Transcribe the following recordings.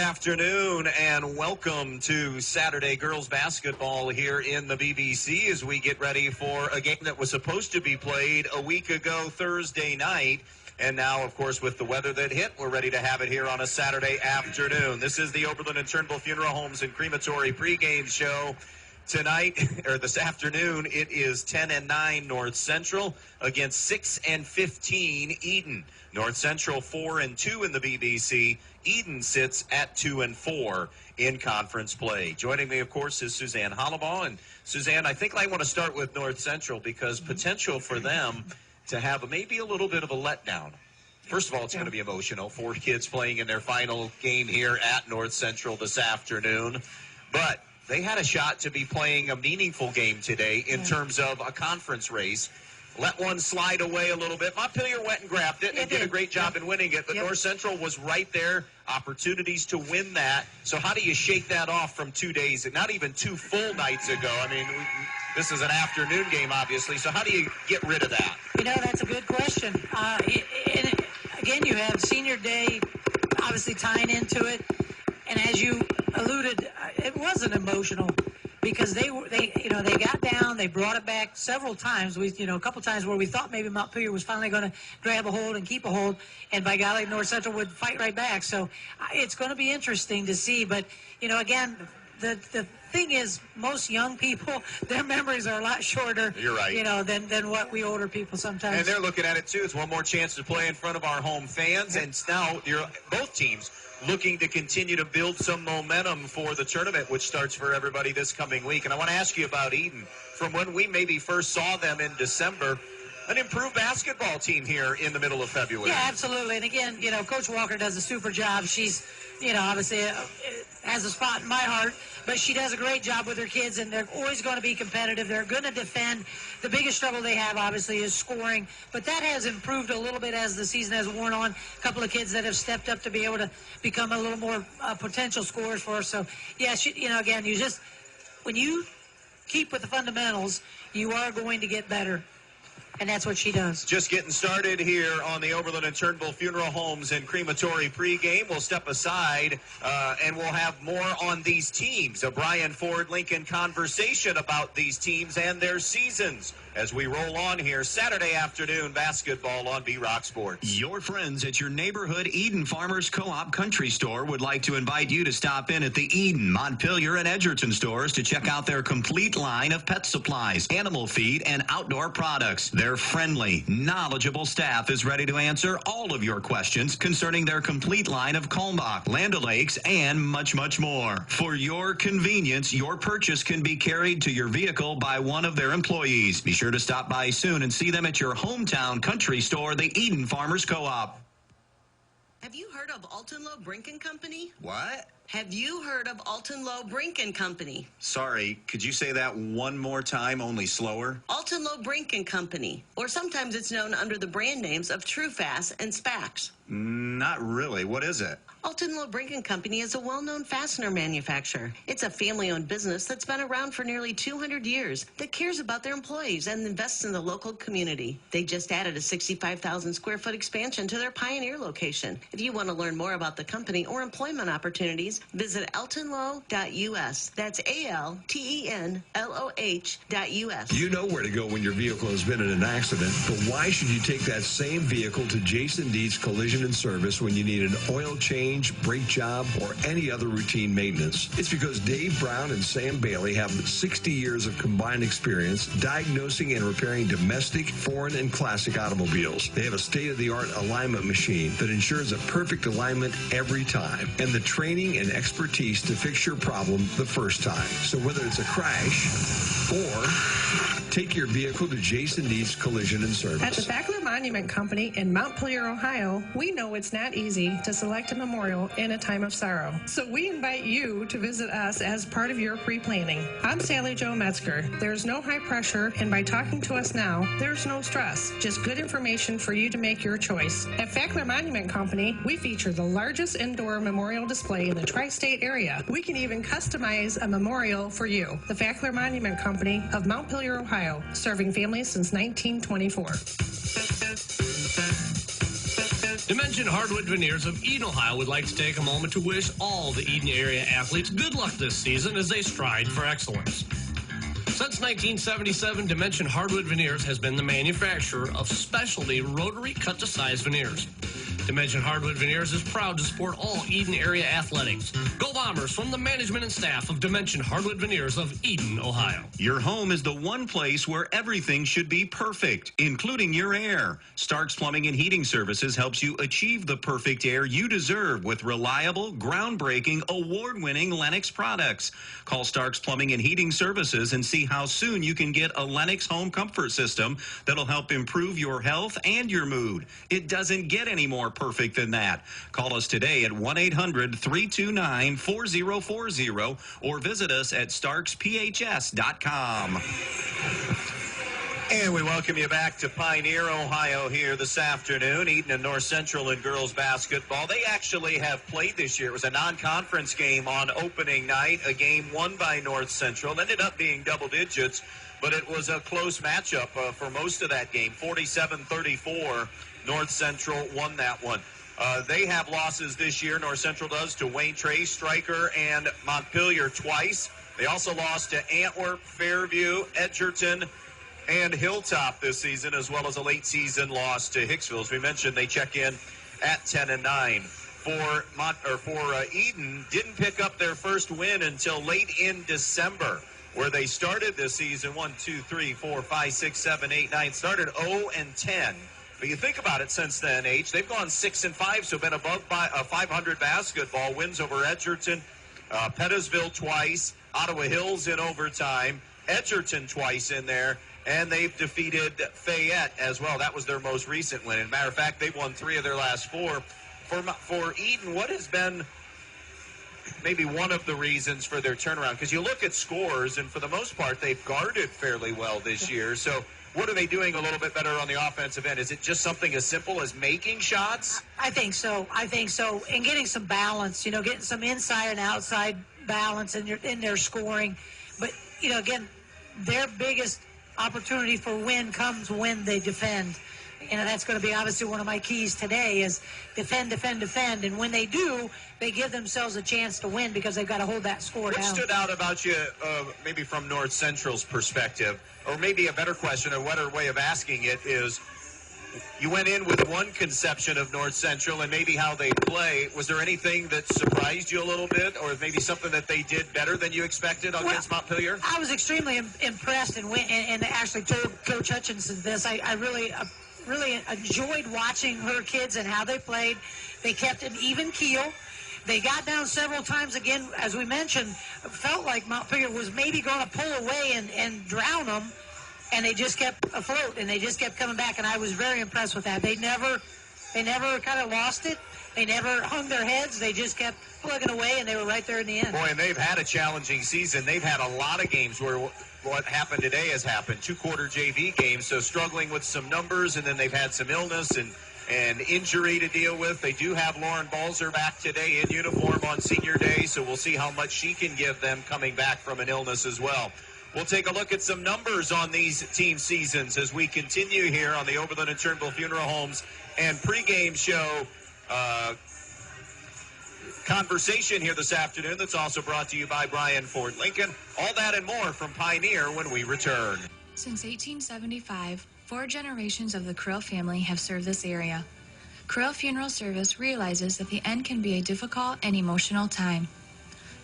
afternoon and welcome to Saturday girls basketball here in the BBC as we get ready for a game that was supposed to be played a week ago Thursday night. And now, of course, with the weather that hit, we're ready to have it here on a Saturday afternoon. This is the Oberlin and Turnbull Funeral Homes and Crematory pregame show. Tonight, or this afternoon, it is 10-9 North Central against 6-15 Edon. North Central 4-2 in the BBC. Edon sits at 2-4 in conference play. Joining me, of course, is Suzanne Hollabaugh. And Suzanne, I think I want to start with North Central because potential for them to have maybe a little bit of a letdown. First of all, it's going to be emotional. 4 kids playing in their final game here at North Central this afternoon. But they had a shot to be playing a meaningful game today in terms of a conference race. Let one slide away a little bit. Montpelier went and grabbed it and did a great job in winning it, but North Central was right there, opportunities to win that. So how do you shake that off from 2 days, not even 2 full nights ago? I mean, this is an afternoon game, obviously, so how do you get rid of that? You know, that's a good question. Again, you have senior day obviously tying into it, and as you alluded, it wasn't emotional because they got down, they brought it back several times. A couple times where we thought maybe Montpelier was finally going to grab a hold and keep a hold, and by golly, North Central would fight right back. So it's going to be interesting to see. But again, the thing is, most young people, their memories are a lot shorter. You're right. Than what we older people sometimes. And they're looking at it too. It's one more chance to play in front of our home fans, and now both teams looking to continue to build some momentum for the tournament, which starts for everybody this coming week. And I want to ask you about Edon. From when we maybe first saw them in December, an improved basketball team here in the middle of February. Yeah, absolutely. And again, Coach Walker does a super job. She's, obviously has a spot in my heart, but she does a great job with her kids, and they're always going to be competitive. They're going to defend. The biggest trouble they have, obviously, is scoring, but that has improved a little bit as the season has worn on. A couple of kids that have stepped up to be able to become a little more potential scorers for us. So, yeah, again, when you keep with the fundamentals, you are going to get better. And that's what she does. Just getting started here on the Oberlin and Turnbull Funeral Homes and Crematory pregame. We'll step aside and we'll have more on these teams. A Brian Ford Lincoln conversation about these teams and their seasons as we roll on here Saturday afternoon basketball on B-Rock Sports. Your friends at your neighborhood Edon Farmers Co-op Country Store would like to invite you to stop in at the Edon, Montpelier, and Edgerton stores to check out their complete line of pet supplies, animal feed, and outdoor products. Their friendly, knowledgeable staff is ready to answer all of your questions concerning their complete line of Kalmbach, Land O'Lakes, and much, much more. For your convenience, your purchase can be carried to your vehicle by one of their employees. Be sure to stop by soon and see them at your hometown country store, the Edon Farmers Co-op. Have you heard of Alton-Lowe Brink & Company? What? Have you heard of Alton-Lowe Brink & Company? Sorry, could you say that one more time, only slower? Alton-Lowe Brink & Company, or sometimes it's known under the brand names of TrueFast and Spax. Not really. What is it? Alton-Lowe Brink & Company is a well-known fastener manufacturer. It's a family-owned business that's been around for nearly 200 years that cares about their employees and invests in the local community. They just added a 65,000 square foot expansion to their Pioneer location. If you want to learn more about the company or employment opportunities, visit altonlow.us. That's ALTENLOH.us. You know where to go when your vehicle has been in an accident, but why should you take that same vehicle to Jason Deeds Collision and Service when you need an oil change, brake job, or any other routine maintenance? It's because Dave Brown and Sam Bailey have 60 years of combined experience diagnosing and repairing domestic, foreign, and classic automobiles. They have a state-of-the-art alignment machine that ensures a perfect alignment every time, and the training and expertise to fix your problem the first time. So whether it's a crash or take your vehicle to Jason Deeds Collision and Service. At the Fackler Monument Company in Montpelier, Ohio, we know it's not easy to select a memorial in a time of sorrow. So we invite you to visit us as part of your pre-planning. I'm Sally Jo Metzger. There's no high pressure, and by talking to us now, there's no stress. Just good information for you to make your choice. At Fackler Monument Company, we feature the largest indoor memorial display in the tri-state area. We can even customize a memorial for you. The Fackler Monument Company of Montpelier, Ohio, serving families since 1924. Dimension Hardwood Veneers of Eden, Ohio would like to take a moment to wish all the Eden area athletes good luck this season as they stride for excellence. Since 1977, Dimension Hardwood Veneers has been the manufacturer of specialty rotary cut-to-size veneers. Dimension Hardwood Veneers is proud to support all Eden area athletics. Go Bombers from the management and staff of Dimension Hardwood Veneers of Eden, Ohio. Your home is the one place where everything should be perfect, including your air. Stark's Plumbing and Heating Services helps you achieve the perfect air you deserve with reliable, groundbreaking, award-winning Lennox products. Call Stark's Plumbing and Heating Services and see how soon you can get a Lennox home comfort system that'll help improve your health and your mood. It doesn't get any more perfect than that. Call us today at 1-800-329-4040 or visit us at starksphs.com. And we welcome you back to Pioneer, Ohio here this afternoon. Eden and North Central in girls basketball. They actually have played this year. It was a non-conference game on opening night, a game won by North Central. It ended up being double digits, but it was a close matchup for most of that game. 47-34, North Central won that one. They have losses this year, North Central does, to Wayne Trace, Stryker, and Montpelier twice. They also lost to Antwerp, Fairview, Edgerton, and Hilltop this season, as well as a late season loss to Hicksville. As we mentioned, they check in at 10-9. For Eden, didn't pick up their first win until late in December, where they started this season 1, 2, 3, 4, 5, 6, 7, 8, 9. Started 0-10. But you think about it since then, they've gone 6-5, so been above 500 basketball. Wins over Edgerton, Pettisville twice, Ottawa Hills in overtime, Edgerton twice in there, and they've defeated Fayette as well. That was their most recent win. As a matter of fact, they've won 3 of their last 4. For Eden, what has been maybe one of the reasons for their turnaround? Because you look at scores, and for the most part, they've guarded fairly well this year. So what are they doing a little bit better on the offensive end? Is it just something as simple as making shots? I think so. And getting some balance, getting some inside and outside balance in their scoring. But, again, their biggest opportunity for win comes when they defend. That's going to be obviously one of my keys today is defend. And when they do, they give themselves a chance to win because they've got to hold that score down. What stood out about you, maybe from North Central's perspective, or maybe a better question, a better way of asking it is, you went in with one conception of North Central and maybe how they play. Was there anything that surprised you a little bit, or maybe something that they did better than you expected against Montpelier? I was extremely impressed and actually told Coach Hutchinson this. I really enjoyed watching her kids and how they played. They kept an even keel. They got down several times again, as we mentioned. Felt like Montpelier was maybe going to pull away and drown them, and they just kept afloat, and they just kept coming back, and I was very impressed with that. They never kind of lost it. They never hung their heads. They just kept plugging away, and they were right there in the end. Boy, and they've had a challenging season. They've had a lot of games where what happened today has happened. 2-quarter JV games, so struggling with some numbers, and then they've had some illness and injury to deal with. They do have Lauren Balzer back today in uniform on senior day, so we'll see how much she can give them coming back from an illness as well. We'll take a look at some numbers on these team seasons as we continue here on the Overland and Turnbull Funeral Homes and pregame show conversation here this afternoon that's also brought to you by Bryan Ford Lincoln. All that and more from Pioneer when we return. Since 1875, 4 generations of the Krill family have served this area. Krill Funeral Service realizes that the end can be a difficult and emotional time.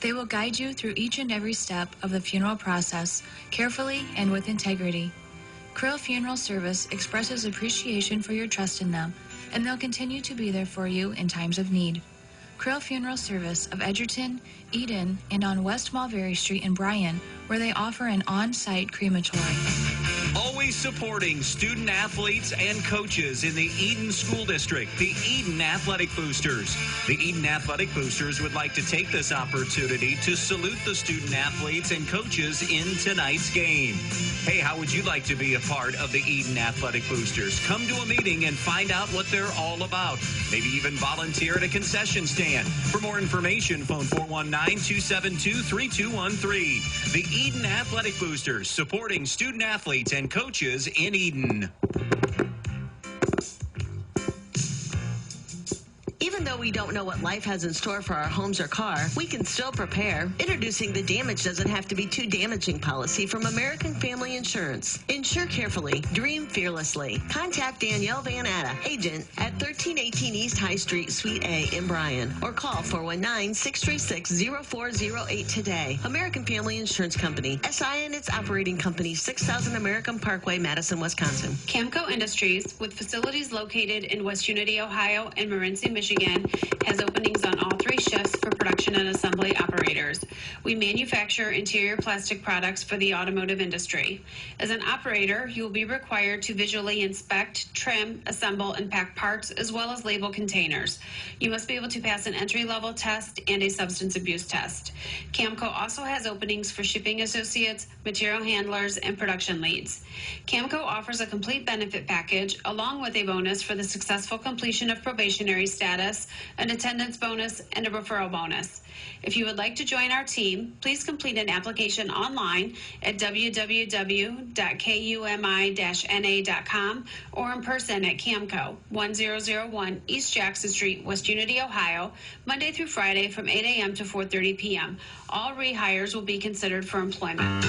They will guide you through each and every step of the funeral process, carefully and with integrity. Krill Funeral Service expresses appreciation for your trust in them, and they'll continue to be there for you in times of need. Krill Funeral Service of Edgerton, Eden, and on West Mulberry Street in Bryan, where they offer an on-site crematory. Always supporting student athletes and coaches in the Eden School District, the Eden Athletic Boosters. The Eden Athletic Boosters would like to take this opportunity to salute the student athletes and coaches in tonight's game. Hey, how would you like to be a part of the Eden Athletic Boosters? Come to a meeting and find out what they're all about. Maybe even volunteer at a concession stand. For more information, phone 419-272-3213. The Eden Athletic Boosters, supporting student athletes and coaches in Eden. we don't know what life has in store for our homes or car, we can still prepare. Introducing the damage doesn't have to be too damaging policy from American Family Insurance. Insure carefully, dream fearlessly. Contact Danielle Van Atta, agent at 1318 East High Street, Suite A in Bryan, or call 419-636-0408 today. American Family Insurance Company, SI and its operating company, 6000 American Parkway, Madison, Wisconsin. Camco Industries, with facilities located in West Unity, Ohio, and Morenci, Michigan, has openings on all 3 shifts for production and assembly operators. We manufacture interior plastic products for the automotive industry. As an operator, you will be required to visually inspect, trim, assemble, and pack parts, as well as label containers. You must be able to pass an entry-level test and a substance abuse test. Camco also has openings for shipping associates, material handlers, and production leads. Camco offers a complete benefit package along with a bonus for the successful completion of probationary status, an attendance bonus, and a referral bonus. If you would like to join our team, please complete an application online at www.kumi-na.com or in person at Camco, 1001 East Jackson Street, West Unity, Ohio, Monday through Friday from 8 a.m. to 4:30 p.m. All rehires will be considered for employment.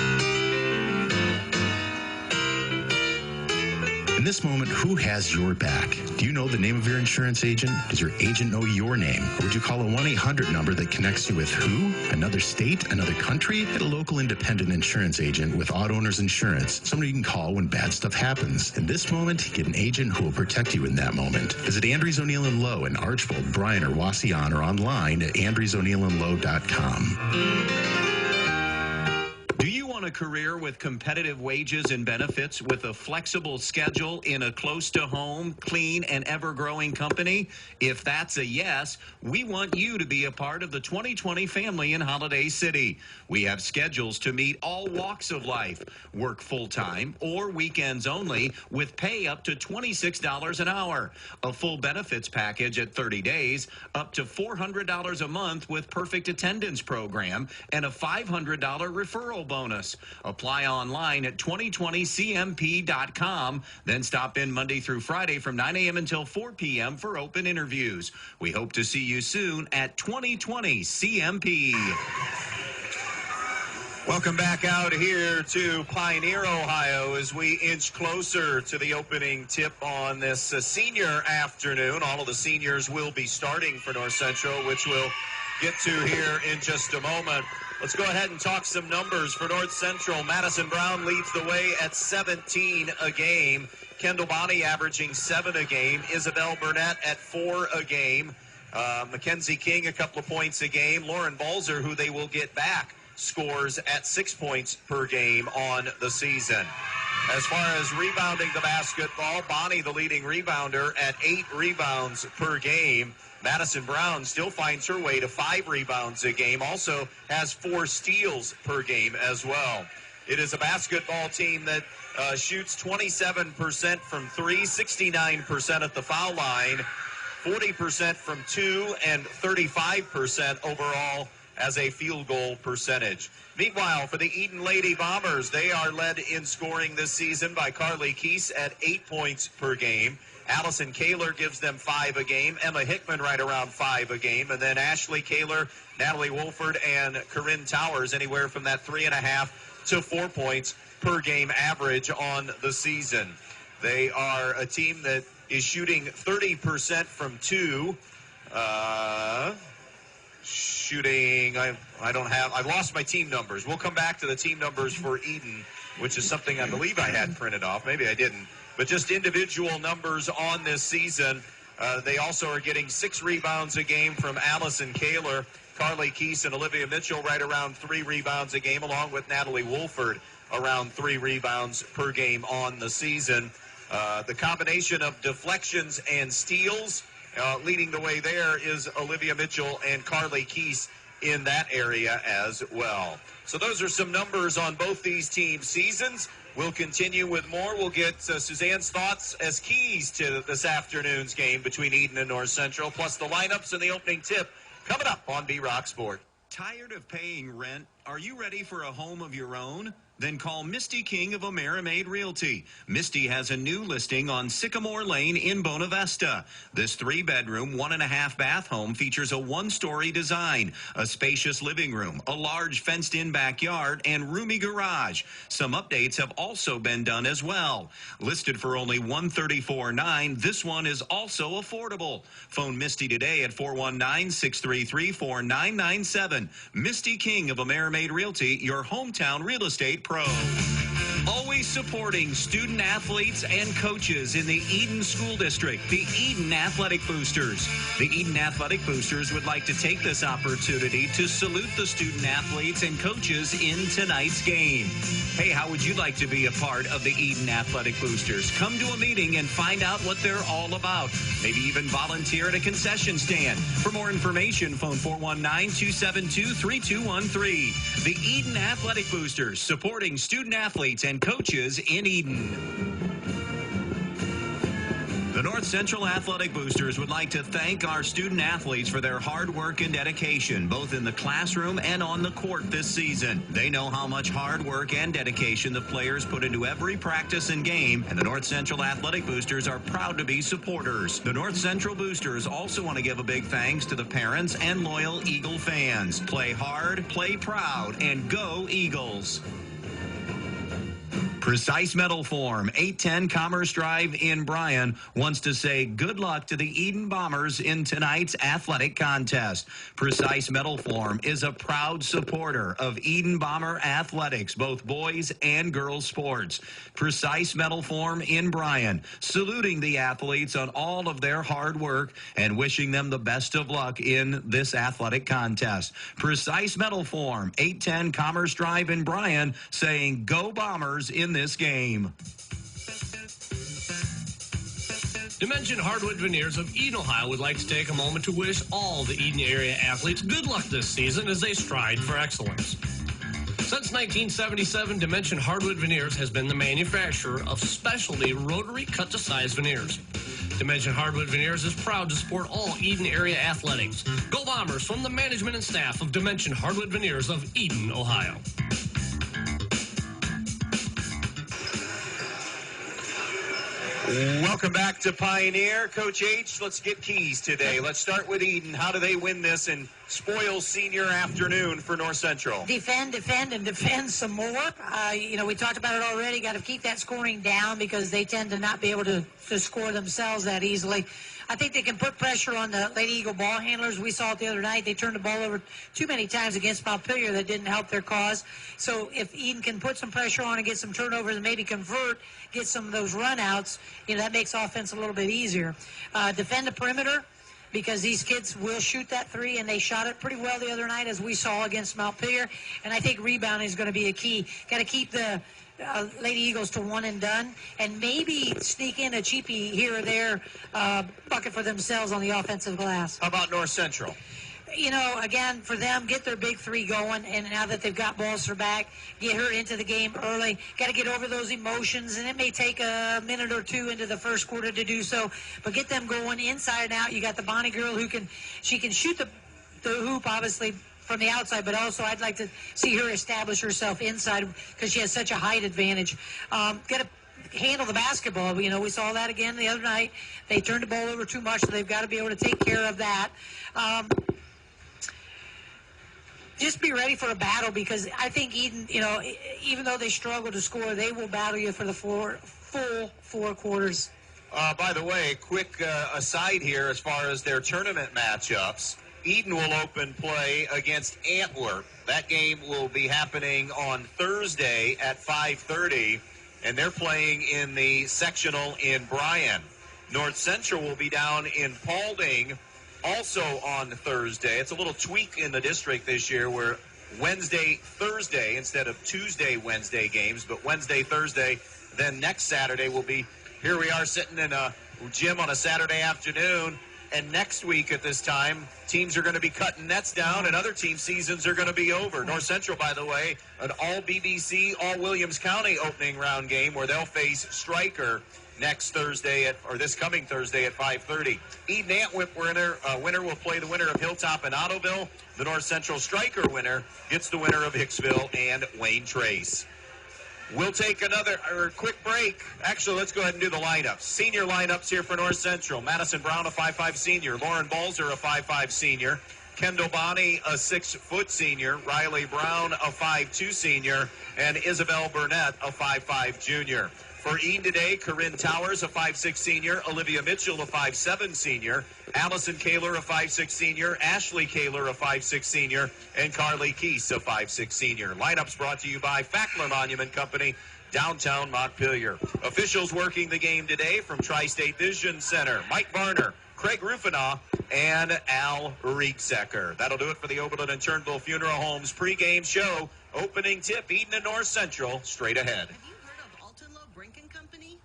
In this moment, who has your back? Do you know the name of your insurance agent? Does your agent know your name? Or would you call a 1-800 number that connects you with who? Another state? Another country? Get a local independent insurance agent with Auto Owners Insurance. Somebody you can call when bad stuff happens. In this moment, get an agent who will protect you in that moment. Visit Andrews O'Neill & Lowe in Archbold, Bryan, or Wasion, or online at andrewsoneillandlowe.com. Do you want a career with competitive wages and benefits with a flexible schedule in a close-to-home, clean, and ever-growing company? If that's a yes, we want you to be a part of the 2020 family in Holiday City. We have schedules to meet all walks of life. Work full-time or weekends only with pay up to $26 an hour. A full benefits package at 30 days, up to $400 a month with perfect attendance program, and a $500 referral bonus. Apply online at 2020cmp.com. Then stop in Monday through Friday from 9 a.m. until 4 p.m. for open interviews. We hope to see you soon at 2020 CMP. Welcome back out here to Pioneer, Ohio, as we inch closer to the opening tip on this senior afternoon. All of the seniors will be starting for North Central, which we'll get to here in just a moment. Let's go ahead and talk some numbers for North Central. Madison Brown leads the way at 17 a game. Kendall Bonney averaging 7 a game. Isabel Burnett at 4 a game. Mackenzie King a couple of points a game. Lauren Balzer, who they will get back, scores at 6 points per game on the season. As far as rebounding the basketball, Bonney, the leading rebounder, at 8 rebounds per game. Madison Brown still finds her way to 5 rebounds a game, also has 4 steals per game as well. It is a basketball team that shoots 27% from 3, 69% at the foul line, 40% from 2, and 35% overall as a field goal percentage. Meanwhile, for the Edon Lady Bombers, they are led in scoring this season by Carly Keese at 8 points per game. Allison Kaler gives them 5 a game. Emma Hickman right around 5 a game. And then Ashley Kaler, Natalie Wolford, and Corinne Towers anywhere from that 3.5 to 4 points per game average on the season. They are a team that is shooting 30% from 2. I've lost my team numbers. We'll come back to the team numbers for Edon, which is something I believe I had printed off. Maybe I didn't. But just individual numbers on this season. They also are getting 6 rebounds a game from Allison Kaler, Carly Keese, and Olivia Mitchell right around 3 rebounds a game, along with Natalie Wolford around 3 rebounds per game on the season. The combination of deflections and steals leading the way there is Olivia Mitchell and Carly Keese in that area as well. So those are some numbers on both these teams' seasons. We'll continue with more. We'll get Suzanne's thoughts as keys to this afternoon's game between Edon and North Central, plus the lineups and the opening tip coming up on B-Rock Sport. Tired of paying rent? Are you ready for a home of your own? Then call Misty King of Amerimaid Realty. Misty has a new listing on Sycamore Lane in Bonavesta. This 3-bedroom, 1.5-bath home features a 1-story design, a spacious living room, a large fenced-in backyard, and roomy garage. Some updates have also been done as well. Listed for only $134,900, this one is also affordable. Phone Misty today at 419-633-4997. Misty King of Amerimaid Realty, your hometown real estate pro. Always supporting student athletes and coaches in the Edon School District, the Edon Athletic Boosters. The Edon Athletic Boosters would like to take this opportunity to salute the student athletes and coaches in tonight's game. Hey, how would you like to be a part of the Edon Athletic Boosters? Come to a meeting and find out what they're all about. Maybe even volunteer at a concession stand. For more information, phone 419-272-3213. The Edon Athletic Boosters, supporting student athletes and coaches in Edon. The North Central Athletic Boosters would like to thank our student athletes for their hard work and dedication, both in the classroom and on the court this season. They know how much hard work and dedication the players put into every practice and game, and the North Central Athletic Boosters are proud to be supporters. The North Central Boosters also want to give a big thanks to the parents and loyal Eagle fans. Play hard, play proud, and go Eagles. Precise Metal Form, 810 Commerce Drive in Bryan, wants to say good luck to the Edon Bombers in tonight's athletic contest. Precise Metal Form is a proud supporter of Edon Bomber athletics, both boys and girls sports. Precise Metal Form in Bryan, saluting the athletes on all of their hard work and wishing them the best of luck in this athletic contest. Precise Metal Form, 810 Commerce Drive in Bryan, saying go Bombers in this game. Dimension Hardwood Veneers of Edon, Ohio would like to take a moment to wish all the Edon area athletes good luck this season as they stride for excellence. Since 1977, Dimension Hardwood Veneers has been the manufacturer of specialty rotary cut-to-size veneers. Dimension Hardwood Veneers is proud to support all Edon area athletics. Go Bombers from the management and staff of Dimension Hardwood Veneers of Edon, Ohio. Welcome back to Pioneer. Coach H, let's get keys today. Let's start with Edon. How do they win this and spoil senior afternoon for North Central? Defend, and defend some more. We talked about it already. Got to keep that scoring down because they tend to not be able to score themselves that easily. I think they can put pressure on the Lady Eagle ball handlers. We saw it the other night. They turned the ball over too many times against Montpelier. That didn't help their cause. So if Edon can put some pressure on and get some turnovers and maybe convert, get some of those runouts, that makes offense a little bit easier. Defend the perimeter, because these kids will shoot that three, and they shot it pretty well the other night, as we saw against Montpelier. And I think rebounding is going to be a key. Got to keep the Lady Eagles to one and done, and maybe sneak in a cheapie here or there bucket for themselves on the offensive glass. How about North Central? Again, for them, get their big three going, and now that they've got Balser back, get her into the game early. Got to get over those emotions, and it may take a minute or two into the first quarter to do so, but get them going inside and out. You got the Bonnie girl who can shoot the hoop, obviously, from the outside, but also I'd like to see her establish herself inside because she has such a height advantage. Got to handle the basketball. We saw that again the other night. They turned the ball over too much, so they've got to be able to take care of that. Just be ready for a battle, because I think Edon, even though they struggle to score, they will battle you for the full 4 quarters. By the way, quick aside here as far as their tournament matchups. Edon will open play against Antwerp. That game will be happening on Thursday at 5:30, and they're playing in the sectional in Bryan. North Central will be down in Paulding also on Thursday. It's a little tweak in the district this year where Wednesday, Thursday instead of Tuesday, Wednesday games, but Wednesday, Thursday, then next Saturday will be, here we are sitting in a gym on a Saturday afternoon, and next week at this time, teams are going to be cutting nets down and other team seasons are going to be over. North Central, by the way, an all BBC, all Williams County opening round game where they'll face Stryker next Thursday this coming Thursday at 5:30. Edon Antwerp winner will play the winner of Hilltop and Ottoville. The North Central Stryker winner gets the winner of Hicksville and Wayne Trace. We'll take another quick break. Actually, let's go ahead and do the lineups. Senior lineups here for North Central. Madison Brown, a 5'5 senior. Lauren Balzer, a 5'5 senior. Kendall Bonney, a 6-foot senior. Riley Brown, a 5'2 senior. And Isabel Burnett, a 5'5 junior. For Edon today, Corinne Towers, a 5'6 senior. Olivia Mitchell, a 5'7 senior. Allison Kaler, a 5'6 senior. Ashley Kaler, a 5'6 senior. And Carly Keese, a 5'6 senior. Lineups brought to you by Fackler Monument Company, downtown Montpelier. Officials working the game today from Tri-State Vision Center: Mike Varner, Craig Rufinaugh, and Al Rieksecker. That'll do it for the Oberlin and Turnbull Funeral Homes pregame show. Opening tip, Edon and North Central, straight ahead.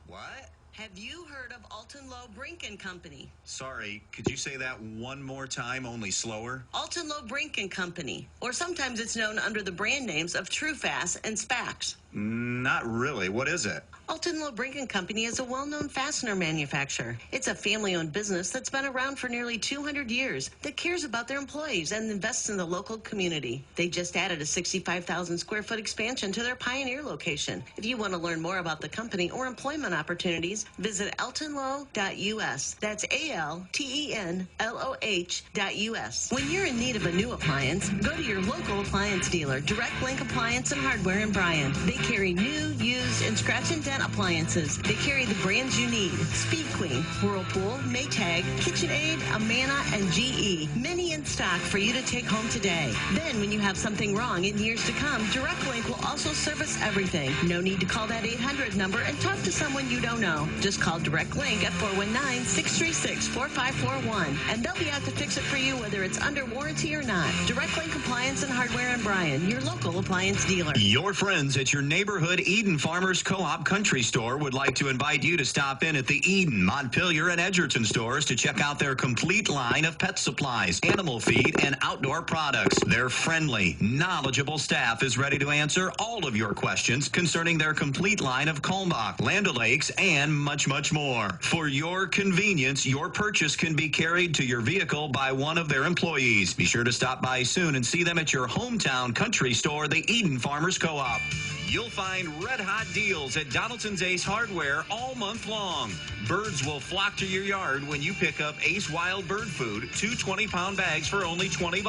What? Have you heard of Alton Lowe Brink & Company? Sorry, could you say that one more time, only slower? Alton Lowe Brink & Company, or sometimes it's known under the brand names of TrueFast and Spax. Not really. What is it? Alton Lowe Brink & Company is a well-known fastener manufacturer. It's a family-owned business that's been around for nearly 200 years that cares about their employees and invests in the local community. They just added a 65,000 square foot expansion to their Pioneer location. If you want to learn more about the company or employment opportunities, visit altonlow.us. That's ALTENLOH.us. When you're in need of a new appliance, go to your local appliance dealer, Direct Link Appliance and Hardware in Bryan. They carry new, used, and scratch and dent appliances. They carry the brands you need: Speed Queen, Whirlpool, Maytag, KitchenAid, Amana, and GE. Many in stock for you to take home today. Then when you have something wrong in years to come, Direct Link will also service everything. No need to call that 800 number and talk to someone you don't know. Just call Direct Link at 419-636-4541 and they'll be out to fix it for you whether it's under warranty or not. Direct Link Appliance and Hardware in Bryan, your local appliance dealer. Your friends at your neighborhood Edon Farmers Co-op Country Store would like to invite you to stop in at the Edon, Montpelier, and Edgerton stores to check out their complete line of pet supplies, animal feed, and outdoor products. Their friendly, knowledgeable staff is ready to answer all of your questions concerning their complete line of Kalmbach, Land O'Lakes, and much, much more. For your convenience, your purchase can be carried to your vehicle by one of their employees. Be sure to stop by soon and see them at your hometown country store, the Edon Farmers Co-op. You'll find red-hot deals at Donaldson's Ace Hardware all month long. Birds will flock to your yard when you pick up Ace Wild Bird Food, 2 20-pound bags for only $20.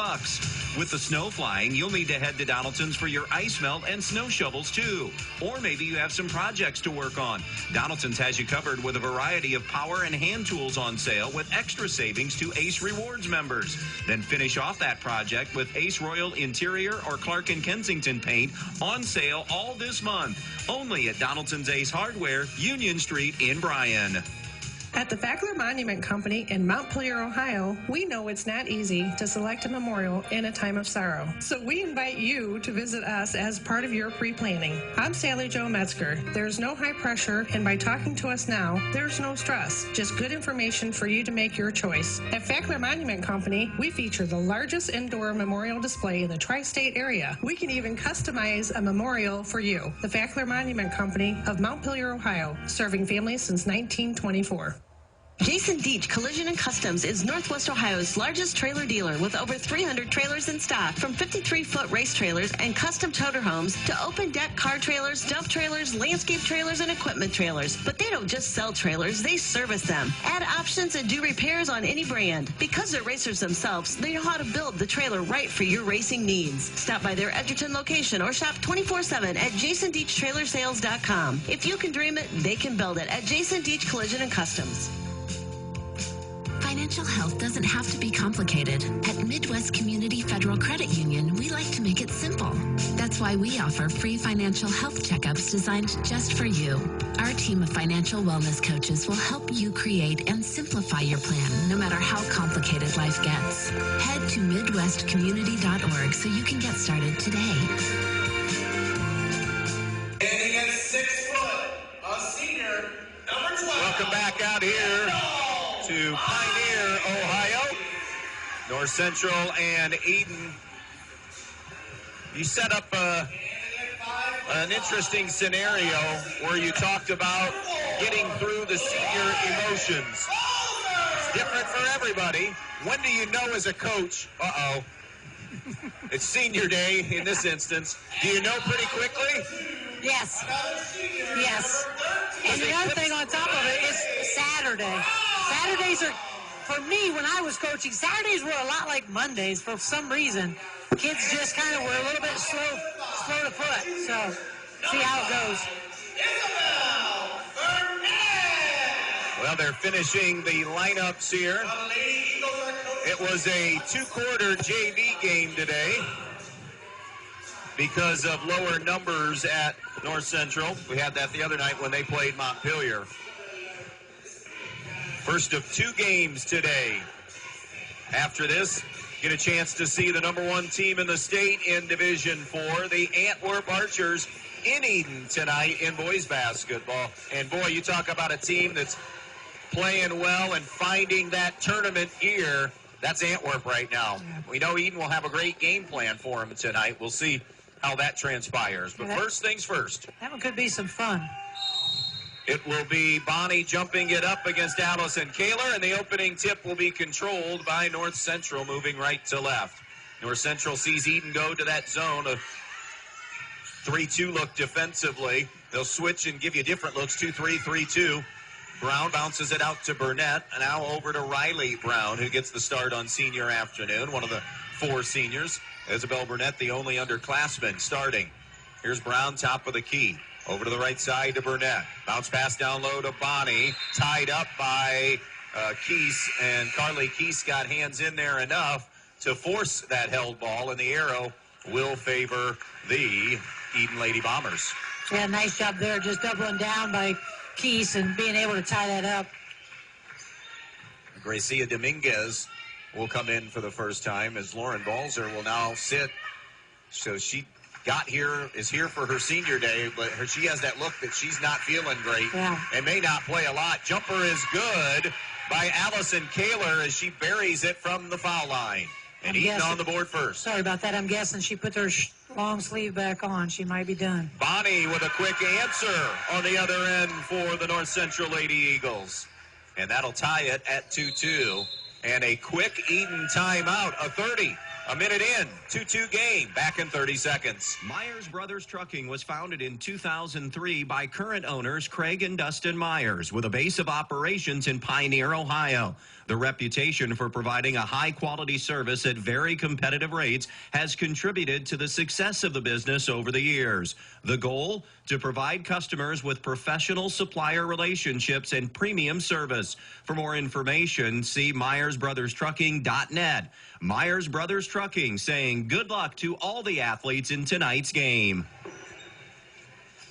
With the snow flying, you'll need to head to Donaldson's for your ice melt and snow shovels, too. Or maybe you have some projects to work on. Donaldson's has you covered with a variety of power and hand tools on sale with extra savings to Ace Rewards members. Then finish off that project with Ace Royal Interior or Clark & Kensington paint on sale all this month. Only at Donaldson's Ace Hardware, Union Street in Bryan. At the Fackler Monument Company in Montpelier, Ohio, we know it's not easy to select a memorial in a time of sorrow. So we invite you to visit us as part of your pre-planning. I'm Sally Jo Metzger. There's no high pressure, and by talking to us now, there's no stress. Just good information for you to make your choice. At Fackler Monument Company, we feature the largest indoor memorial display in the tri-state area. We can even customize a memorial for you. The Fackler Monument Company of Montpelier, Ohio, serving families since 1924. Jason Deach Collision and Customs is Northwest Ohio's largest trailer dealer with over 300 trailers in stock, from 53-foot race trailers and custom toter homes to open deck car trailers, dump trailers, landscape trailers, and equipment trailers. But they don't just sell trailers, they service them. Add options and do repairs on any brand. Because they're racers themselves, they know how to build the trailer right for your racing needs. Stop by their Edgerton location or shop 24/7 at jasondeachtrailersales.com. If you can dream it, they can build it at Jason Deach Collision and Customs. Financial health doesn't have to be complicated. At Midwest Community Federal Credit Union, we like to make it simple. That's why we offer free financial health checkups designed just for you. Our team of financial wellness coaches will help you create and simplify your plan, no matter how complicated life gets. Head to MidwestCommunity.org so you can get started today. Standing at 6 foot, a senior, number 12. Welcome back out here to Pioneer, Ohio. North Central and Edon. You set up an interesting scenario where you talked about getting through the senior emotions. It's different for everybody. When do you know as a coach, it's senior day in this instance, do you know pretty quickly? Yes. Yes. And the other thing on top of it is Saturday. Saturdays are, for me, when I was coaching, Saturdays were a lot like Mondays for some reason. Kids just kind of were a little bit slow to foot. So, see how it goes. Well, they're finishing the lineups here. It was a two-quarter JV game today because of lower numbers at North Central. We had that the other night when they played Montpelier. First of two games today. After this, get a chance to see the number one team in the state in Division 4, the Antwerp Archers in Edon tonight in boys basketball. And boy, you talk about a team that's playing well and finding that tournament gear. That's Antwerp right now. Yeah. We know Edon will have a great game plan for them tonight. We'll see how that transpires. But first things first. That one could be some fun. It will be Bonnie jumping it up against Allison Kaler, and the opening tip will be controlled by North Central, moving right to left. North Central sees Edon go to that zone of 3-2 look defensively. They'll switch and give you different looks, 2-3, 3-2. Brown bounces it out to Burnett, and now over to Riley Brown, who gets the start on senior afternoon, one of the four seniors. Isabel Burnett, the only underclassman, starting. Here's Brown, top of the key. Over to the right side to Burnett. Bounce pass down low to Bonnie. Tied up by Keese, and Carly Keese got hands in there enough to force that held ball, and the arrow will favor the Edon Lady Bombers. Yeah, nice job there, just doubling down by Keese and being able to tie that up. Gracia Dominguez will come in for the first time as Lauren Balzer will now sit. So she is here for her senior day, but she has that look that she's not feeling great and may not play a lot. Jumper is good by Allison Kaler as she buries it from the foul line. And Edon on the board first. Sorry about that. I'm guessing she put her long sleeve back on. She might be done. Bonnie with a quick answer on the other end for the North Central Lady Eagles. And that'll tie it at 2-2. And a quick Edon timeout, a minute in, 2-2 game, back in 30 seconds. Myers Brothers Trucking was founded in 2003 by current owners Craig and Dustin Myers, with a base of operations in Pioneer, Ohio. The reputation for providing a high-quality service at very competitive rates has contributed to the success of the business over the years. The goal? To provide customers with professional supplier relationships and premium service. For more information, see MyersBrothersTrucking.net. Myers Brothers Trucking saying good luck to all the athletes in tonight's game.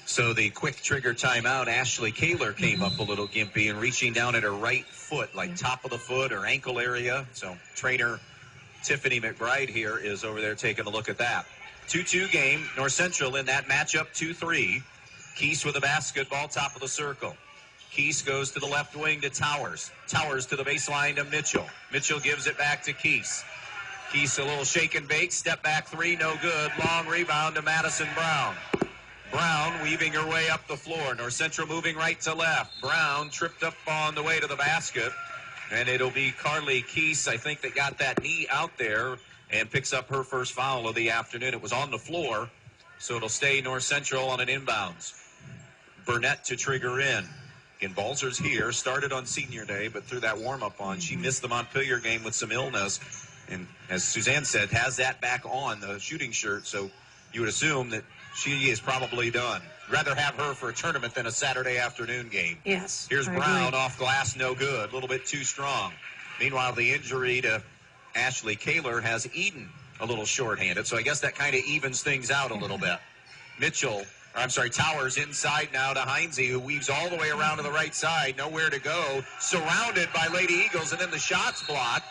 So the quick trigger timeout, Ashley Kaler came up a little gimpy and reaching down at her right foot, like top of the foot or ankle area. So trainer Tiffany McBride here is over there taking a look at that. 2-2 game, North Central in that matchup, 2-3. Keese with the basketball, top of the circle. Keese goes to the left wing to Towers. Towers to the baseline to Mitchell. Mitchell gives it back to Keese. Keese a little shake and bake, step back three, no good. Long rebound to Madison Brown. Brown weaving her way up the floor. North Central moving right to left. Brown tripped up on the way to the basket. And it'll be Carly Keese, I think, that got that knee out there and picks up her first foul of the afternoon. It was on the floor, so it'll stay North Central on an inbounds. Burnett to trigger in. Again, Balzer's here, started on senior day, but through that warm-up on, she missed the Montpelier game with some illness. And as Suzanne said, has that back on, the shooting shirt, so you would assume that she is probably done. Rather have her for a tournament than a Saturday afternoon game. Yes. Here's Brown off glass, no good. A little bit too strong. Meanwhile, the injury to Ashley Kaler has Edon a little shorthanded, so I guess that kind of evens things out a little bit. Towers inside now to Heinze, who weaves all the way around to the right side. Nowhere to go. Surrounded by Lady Eagles, and then the shots blocked.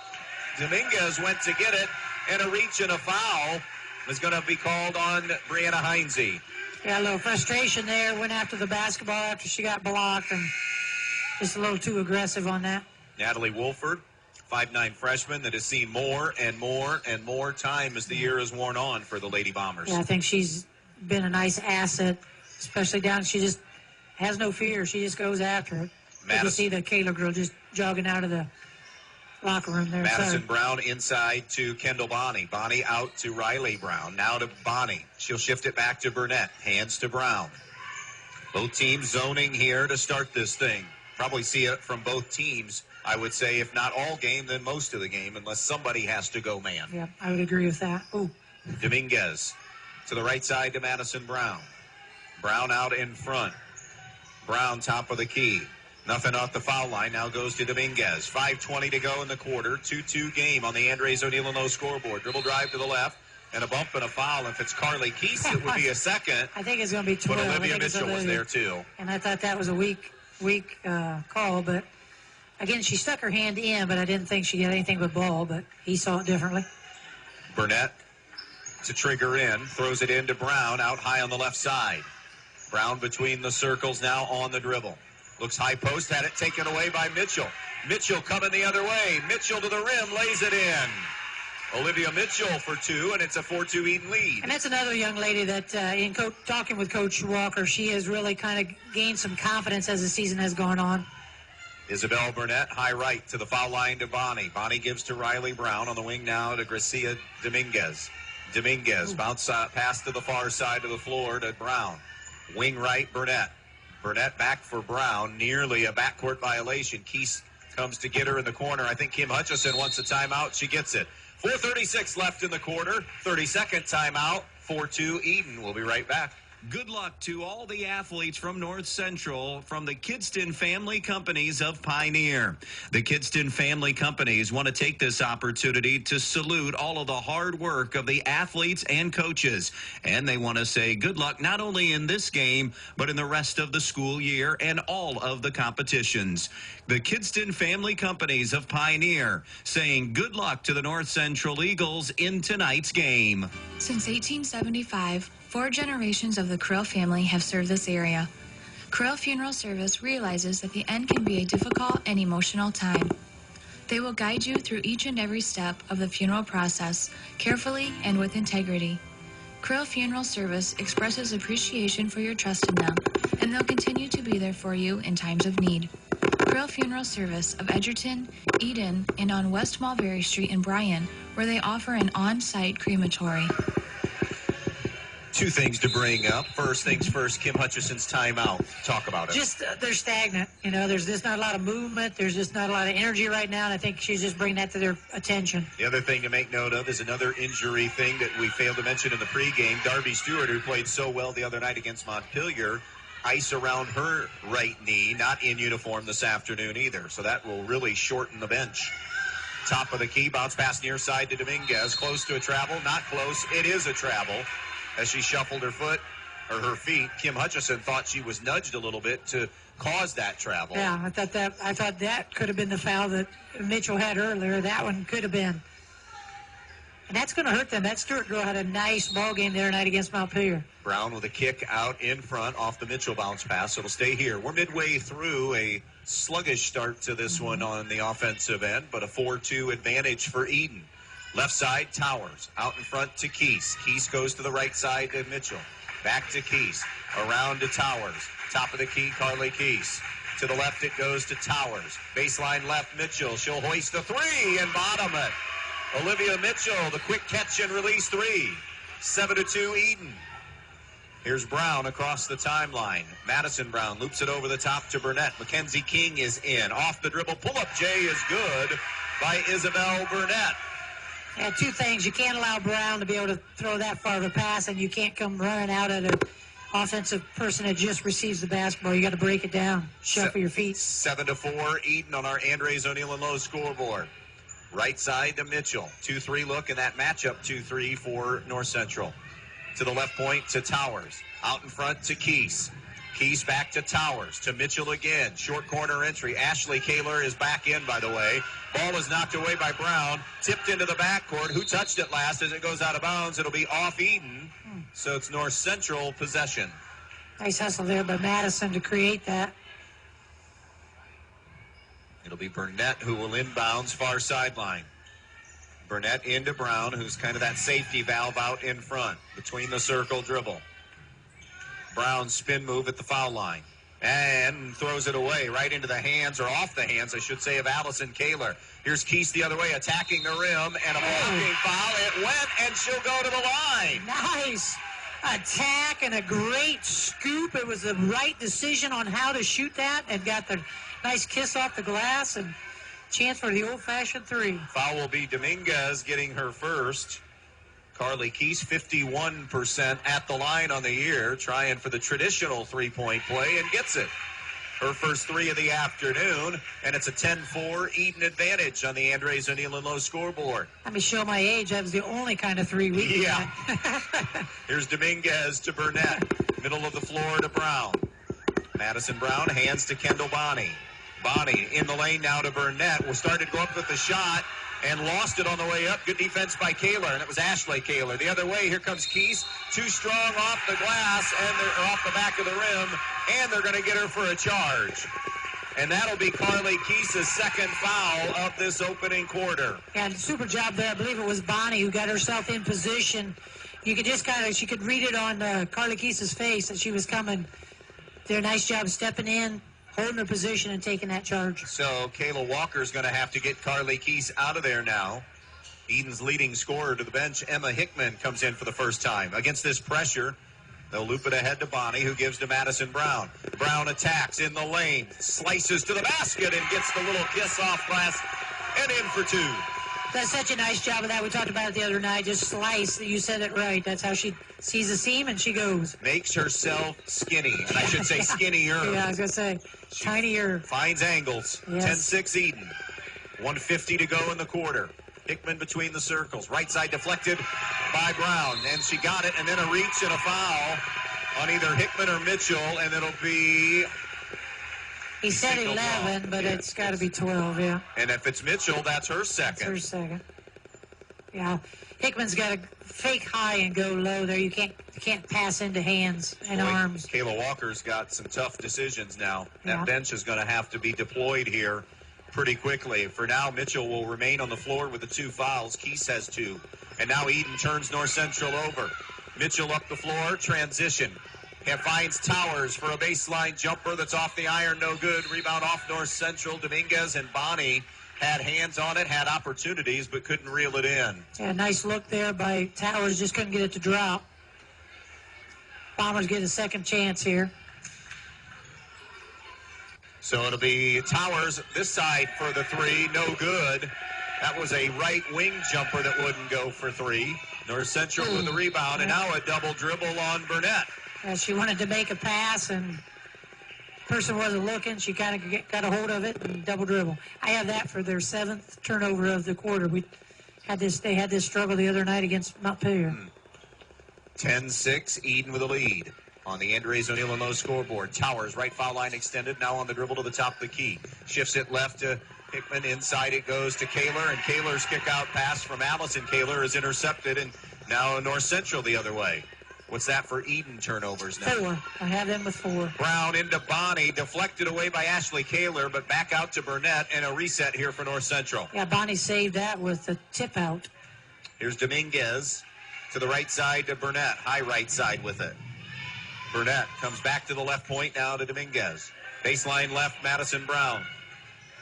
Dominguez went to get it, and a reach and a foul is going to be called on Brianna Heinze. Yeah, a little frustration there. Went after the basketball after she got blocked, and just a little too aggressive on that. Natalie Wolford, 5'9" freshman that has seen more and more and more time as the year has worn on for the Lady Bombers. Yeah, I think she's been a nice asset, especially down. She just has no fear. She just goes after it. You can see the Kaler girl just jogging out of the locker room there. Madison Brown inside to Kendall Bonnie. Bonnie out to Riley Brown. Now to Bonnie. She'll shift it back to Burnett. Hands to Brown. Both teams zoning here to start this thing. Probably see it from both teams, I would say, if not all game, then most of the game, unless somebody has to go man. Yeah, I would agree with that. Ooh. Dominguez to the right side to Madison Brown. Brown out in front. Brown top of the key. Nothing off the foul line. Now goes to Dominguez. 5:20 to go in the quarter. 2-2 game on the Andres O'Neill scoreboard. Dribble drive to the left. And a bump and a foul. If it's Carly Keese, it would be a second. I think it's going to be 12. But Olivia Mitchell was there, too. And I thought that was a weak call. But, again, she stuck her hand in, but I didn't think she had anything but ball. But he saw it differently. Burnett to trigger in. Throws it into Brown out high on the left side. Brown between the circles now on the dribble. Looks high post. Had it taken away by Mitchell. Mitchell coming the other way. Mitchell to the rim. Lays it in. Olivia Mitchell for two, and it's a 4-2 Eden lead. And that's another young lady that, in talking with Coach Walker, she has really kind of gained some confidence as the season has gone on. Isabel Burnett, high right to the foul line to Bonnie. Bonnie gives to Riley Brown on the wing now to Gracia Dominguez. Dominguez bounce pass to the far side of the floor to Brown. Wing right, Burnett. Burnett back for Brown. Nearly a backcourt violation. Keese comes to get her in the corner. I think Kim Hutchison wants a timeout. She gets it. 4:36 left in the quarter. 32nd timeout. 4-2 Eden. We'll be right back. Good luck to all the athletes from North Central from the Kidston Family Companies of Pioneer. The Kidston Family Companies want to take this opportunity to salute all of the hard work of the athletes and coaches. And they want to say good luck not only in this game, but in the rest of the school year and all of the competitions. The Kidston Family Companies of Pioneer saying good luck to the North Central Eagles in tonight's game. Since 1875, 4 generations of the Krill family have served this area. Krill Funeral Service realizes that the end can be a difficult and emotional time. They will guide you through each and every step of the funeral process, carefully and with integrity. Krill Funeral Service expresses appreciation for your trust in them, and they'll continue to be there for you in times of need. Krill Funeral Service of Edgerton, Edon, and on West Mulberry Street in Bryan, where they offer an on-site crematory. Two things to bring up. First things first, Kim Hutchison's timeout. Talk about it. Just, they're stagnant. You know, there's just not a lot of movement. There's just not a lot of energy right now, and I think she's just bringing that to their attention. The other thing to make note of is another injury thing that we failed to mention in the pregame. Darby Stewart, who played so well the other night against Montpelier, ice around her right knee, not in uniform this afternoon either. So that will really shorten the bench. Top of the key, bounce pass near side to Dominguez. Close to a travel, not close. It is a travel. As she shuffled her her feet, Kim Hutchison thought she was nudged a little bit to cause that travel. Yeah, I thought that could have been the foul that Mitchell had earlier. That one could have been. And that's going to hurt them. That Stewart girl had a nice ball game the other night against Montpelier. Brown with a kick out in front off the Mitchell bounce pass. It'll stay here. We're midway through a sluggish start to this one on the offensive end, but a 4-2 advantage for Eden. Left side, Towers. Out in front to Keese. Keese goes to the right side to Mitchell. Back to Keese. Around to Towers. Top of the key, Carly Keese. To the left, it goes to Towers. Baseline left, Mitchell. She'll hoist a three and bottom it. Olivia Mitchell, the quick catch and release three. 7-2 Eden. Here's Brown across the timeline. Madison Brown loops it over the top to Burnett. Mackenzie King is in. Off the dribble. Pull-up J is good by Isabel Burnett. Yeah, two things. You can't allow Brown to be able to throw that far of a pass, and you can't come running out at an offensive person that just receives the basketball. You got to break it down. Shuffle your feet. 7-4 Eden on our Andres O'Neill and Lowe scoreboard. Right side to Mitchell. 2-3 look in that matchup. 2-3 for North Central. To the left point to Towers. Out in front to Keese. Keese back to Towers. To Mitchell again. Short corner entry. Ashley Kaler is back in, by the way. Ball is knocked away by Brown. Tipped into the backcourt. Who touched it last as it goes out of bounds? It'll be off Eden. So it's North Central possession. Nice hustle there by Madison to create that. It'll be Burnett who will inbounds far sideline. Burnett into Brown, who's kind of that safety valve out in front. Between the circle dribble. Brown spin move at the foul line. And throws it away right into the hands, or off the hands, I should say, of Allison Kaler. Here's Keese the other way, attacking the rim, and a blocking foul. It went, and she'll go to the line. Nice. attack and a great scoop. It was the right decision on how to shoot that, and got the nice kiss off the glass and chance for the old-fashioned three. Foul will be Dominguez getting her first. Carly Keese, 51% at the line on the year, trying for the traditional three-point play, and gets it. Her first three of the afternoon, and it's a 10-4 Edon advantage on the Andres O'Neill and Lowe scoreboard. Let me show my age. That was the only kind of three we Yeah. Here's Dominguez to Burnett. Middle of the floor to Brown. Madison Brown hands to Kendall Bonney. Bonney in the lane now to Burnett. Will started to go up with the shot and lost it on the way up. Good defense by Kaler, and it was Ashley Kaler. The other way, here comes Keese. Too strong off the glass, and they're off the back of the rim, and they're going to get her for a charge. And that'll be Carly Keese's second foul of this opening quarter. Yeah, super job there. I believe it was Bonnie who got herself in position. You could just she could read it on Carly Keese's face that she was coming. Did a nice job stepping in, holding her position, and taking that charge. So Kayla Walker's going to have to get Carly Keese out of there now. Edon's leading scorer to the bench, Emma Hickman, comes in for the first time. Against this pressure, they'll loop it ahead to Bonnie, who gives to Madison Brown. Brown attacks in the lane, slices to the basket, and gets the little kiss off glass, and in for two. That's such a nice job of that. We talked about it the other night. Just slice. You said it right. That's how she sees a seam and she goes. Makes herself skinny, and I should say skinnier. Yeah, I was going to say tinier. Finds angles. Yes. 10-6 Edon. 1:50 to go in the quarter. Hickman between the circles. Right side deflected by Brown, and she got it, and then a reach and a foul on either Hickman or Mitchell, and it'll be... He said 11, but it's got to be 12, yeah. And if it's Mitchell, that's her second. That's her second. Yeah. Hickman's got to fake high and go low there. You can't pass into hands and arms. Kayla Walker's got some tough decisions now. Yeah. That bench is going to have to be deployed here pretty quickly. For now, Mitchell will remain on the floor with the two fouls. Keese has two. And now Edon turns North Central over. Mitchell up the floor, transition. And finds Towers for a baseline jumper that's off the iron, no good. Rebound off North Central. Dominguez and Bonnie had hands on it, had opportunities, but couldn't reel it in. Yeah, nice look there by Towers. Just couldn't get it to drop. Bombers get a second chance here. So it'll be Towers this side for the three, no good. That was a right wing jumper that wouldn't go for three. North Central with the rebound, and now a double dribble on Burnett. She wanted to make a pass, and person wasn't looking. She kind of got a hold of it and double dribble. I have that for their seventh turnover of the quarter. They had this struggle the other night against Montpelier. 10-6, Edon with a lead on the Andres O'Neill and Lowe scoreboard. Towers, right foul line extended, now on the dribble to the top of the key. Shifts it left to Hickman. Inside it goes to Kaler, and Kaler's kick-out pass from Allison Kaler is intercepted, and now North Central the other way. What's that for Edon turnovers now? 4. I have them with 4. Brown into Bonnie, deflected away by Ashley Kaler, but back out to Burnett, and a reset here for North Central. Yeah, Bonnie saved that with the tip out. Here's Dominguez to the right side to Burnett. High right side with it. Burnett comes back to the left point now to Dominguez. Baseline left, Madison Brown.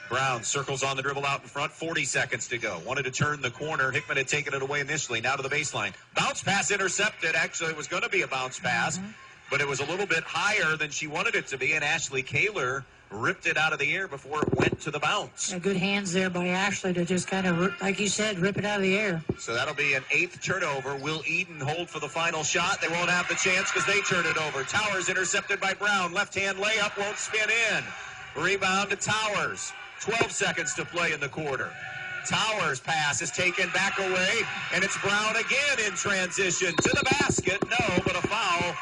Brown circles on the dribble out in front. 40 seconds to go. Wanted to turn the corner. Hickman had taken it away initially. Now to the baseline. Bounce pass intercepted. Actually, it was going to be a bounce pass, but it was a little bit higher than she wanted it to be, and Ashley Kaler ripped it out of the air before it went to the bounce. Yeah, good hands there by Ashley to just kind of, like you said, rip it out of the air. So that'll be an 8th turnover. Will Edon hold for the final shot? They won't have the chance because they turn it over. Towers intercepted by Brown. Left-hand layup won't spin in. Rebound to Towers. 12 seconds to play in the quarter. Towers' pass is taken back away, and it's Brown again in transition to the basket. No, but a foul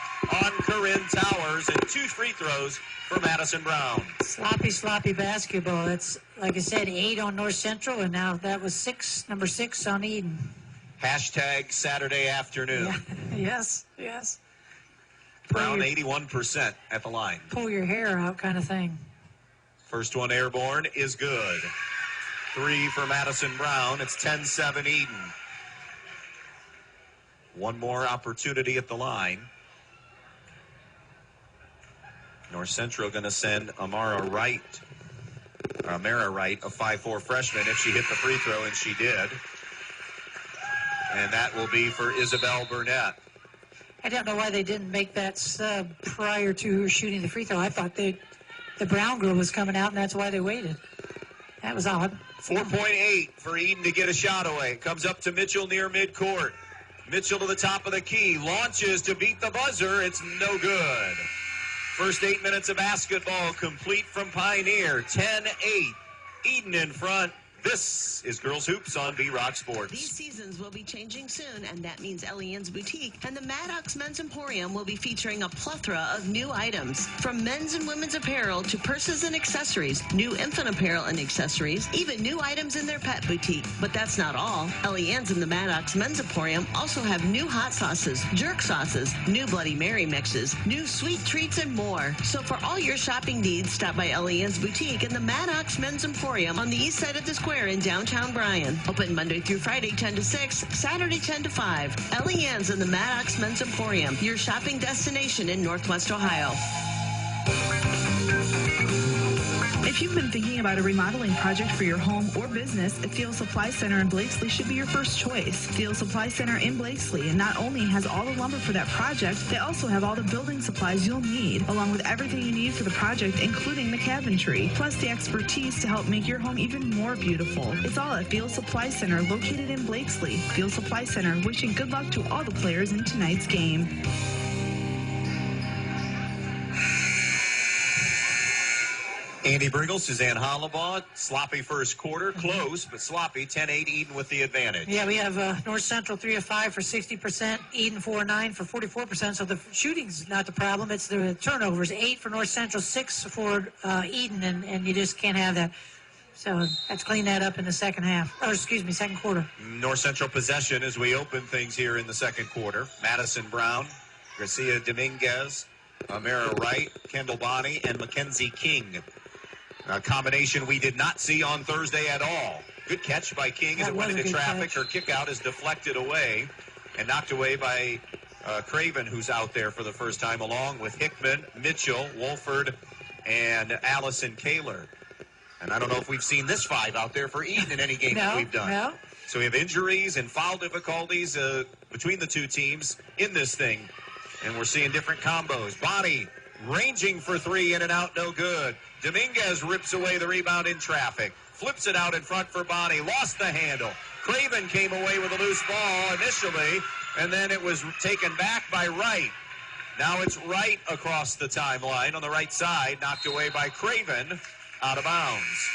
on Corinne Towers, and 2 free throws for Madison Brown. Sloppy basketball. That's, like I said, 8 on North Central, and now that was number 6 on Edon. Hashtag Saturday afternoon. Yeah. Yes. Brown 81% at the line. Pull your hair out kind of thing. First one airborne is good. 3 for Madison Brown. It's 10-7 Edon. One more opportunity at the line. North Central going to send Amara Wright, a 5'4" freshman, if she hit the free throw, and she did. And that will be for Isabel Burnett. I don't know why they didn't make that sub prior to her shooting the free throw. I thought the Brown girl was coming out, and that's why they waited. That was odd. 4.8 for Edon to get a shot away. Comes up to Mitchell near midcourt. Mitchell to the top of the key. Launches to beat the buzzer. It's no good. First 8 minutes of basketball complete from Pioneer. 10-8. Edon in front. This is Girls Hoops on B-Rock Sports. These seasons will be changing soon, and that means Elian's Boutique and the Maddox Men's Emporium will be featuring a plethora of new items. From men's and women's apparel to purses and accessories, new infant apparel and accessories, even new items in their pet boutique. But that's not all. Elian's and the Maddox Men's Emporium also have new hot sauces, jerk sauces, new Bloody Mary mixes, new sweet treats, and more. So for all your shopping needs, stop by Elian's Boutique and the Maddox Men's Emporium on the east side of the square in downtown Bryan. Open Monday through Friday 10 to 6, Saturday 10 to 5. Elian's and the Maddox Men's Emporium, your shopping destination in Northwest Ohio. If you've been thinking about a remodeling project for your home or business, Field Supply Center in Blakesley should be your first choice. Field Supply Center in Blakesley not only has all the lumber for that project, they also have all the building supplies you'll need, along with everything you need for the project, including the cabinetry, plus the expertise to help make your home even more beautiful. It's all at Field Supply Center, located in Blakesley. Field Supply Center, wishing good luck to all the players in tonight's game. Andy Brigle, Suzanne Hollabaugh. Sloppy first quarter. Close, but sloppy. 10-8 Edon with the advantage. Yeah, we have North Central 3 of 5 for 60%, Edon 4 of 9 for 44%. So the shooting's not the problem. It's the turnovers. 8 for North Central, 6 for Edon, and you just can't have that. So let's clean that up in the second quarter. North Central possession as we open things here in the second quarter. Madison Brown, Garcia Dominguez, Amara Wright, Kendall Bonney, and Mackenzie King. A combination we did not see on Thursday at all. Good catch by King as it went into traffic. Her kick out is deflected away and knocked away by Craven, who's out there for the first time, along with Hickman, Mitchell, Wolford, and Allison Kaler. And I don't know if we've seen this five out there for Edon in any game that we've done. No. So we have injuries and foul difficulties between the two teams in this thing. And we're seeing different combos. Bonnie ranging for three, in and out, no good. Dominguez rips away the rebound in traffic. Flips it out in front for Bonnie. Lost the handle. Craven came away with a loose ball initially, and then it was taken back by Wright. Now it's Wright across the timeline on the right side, knocked away by Craven, out of bounds.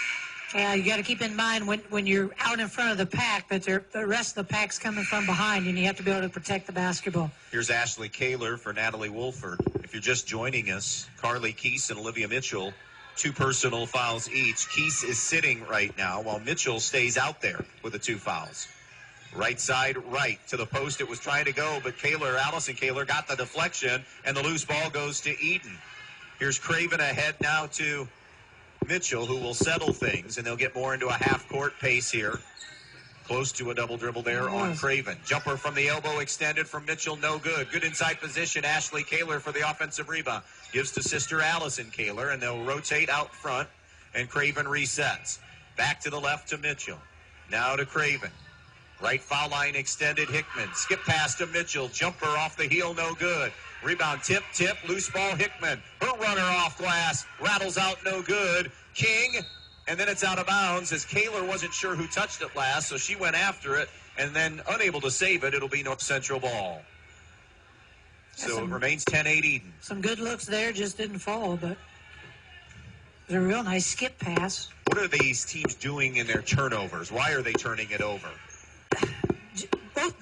Yeah, you got to keep in mind when you're out in front of the pack that the rest of the pack's coming from behind, and you have to be able to protect the basketball. Here's Ashley Kaler for Natalie Wolford. If you're just joining us, Carly Keese and Olivia Mitchell, 2 personal fouls each. Keese is sitting right now while Mitchell stays out there with the 2 fouls. Right side, right to the post. It was trying to go, but Allison Kaler got the deflection, and the loose ball goes to Edon. Here's Craven ahead now to Mitchell, who will settle things, and they'll get more into a half-court pace here. Close to a double dribble there on Craven. Jumper from the elbow extended from Mitchell, no good. Good inside position, Ashley Kaler for the offensive rebound. Gives to sister Allison Kaler, and they'll rotate out front, and Craven resets. Back to the left to Mitchell. Now to Craven. Right foul line extended, Hickman. Skip pass to Mitchell. Jumper off the heel, no good. Rebound, tip, loose ball, Hickman. Her runner off glass, rattles out, no good. King, and then it's out of bounds as Kaler wasn't sure who touched it last, so she went after it, and then unable to save it. It'll be North Central ball. So it remains 10-8 Edon. Some good looks there, just didn't fall, but it was a real nice skip pass. What are these teams doing in their turnovers? Why are they turning it over?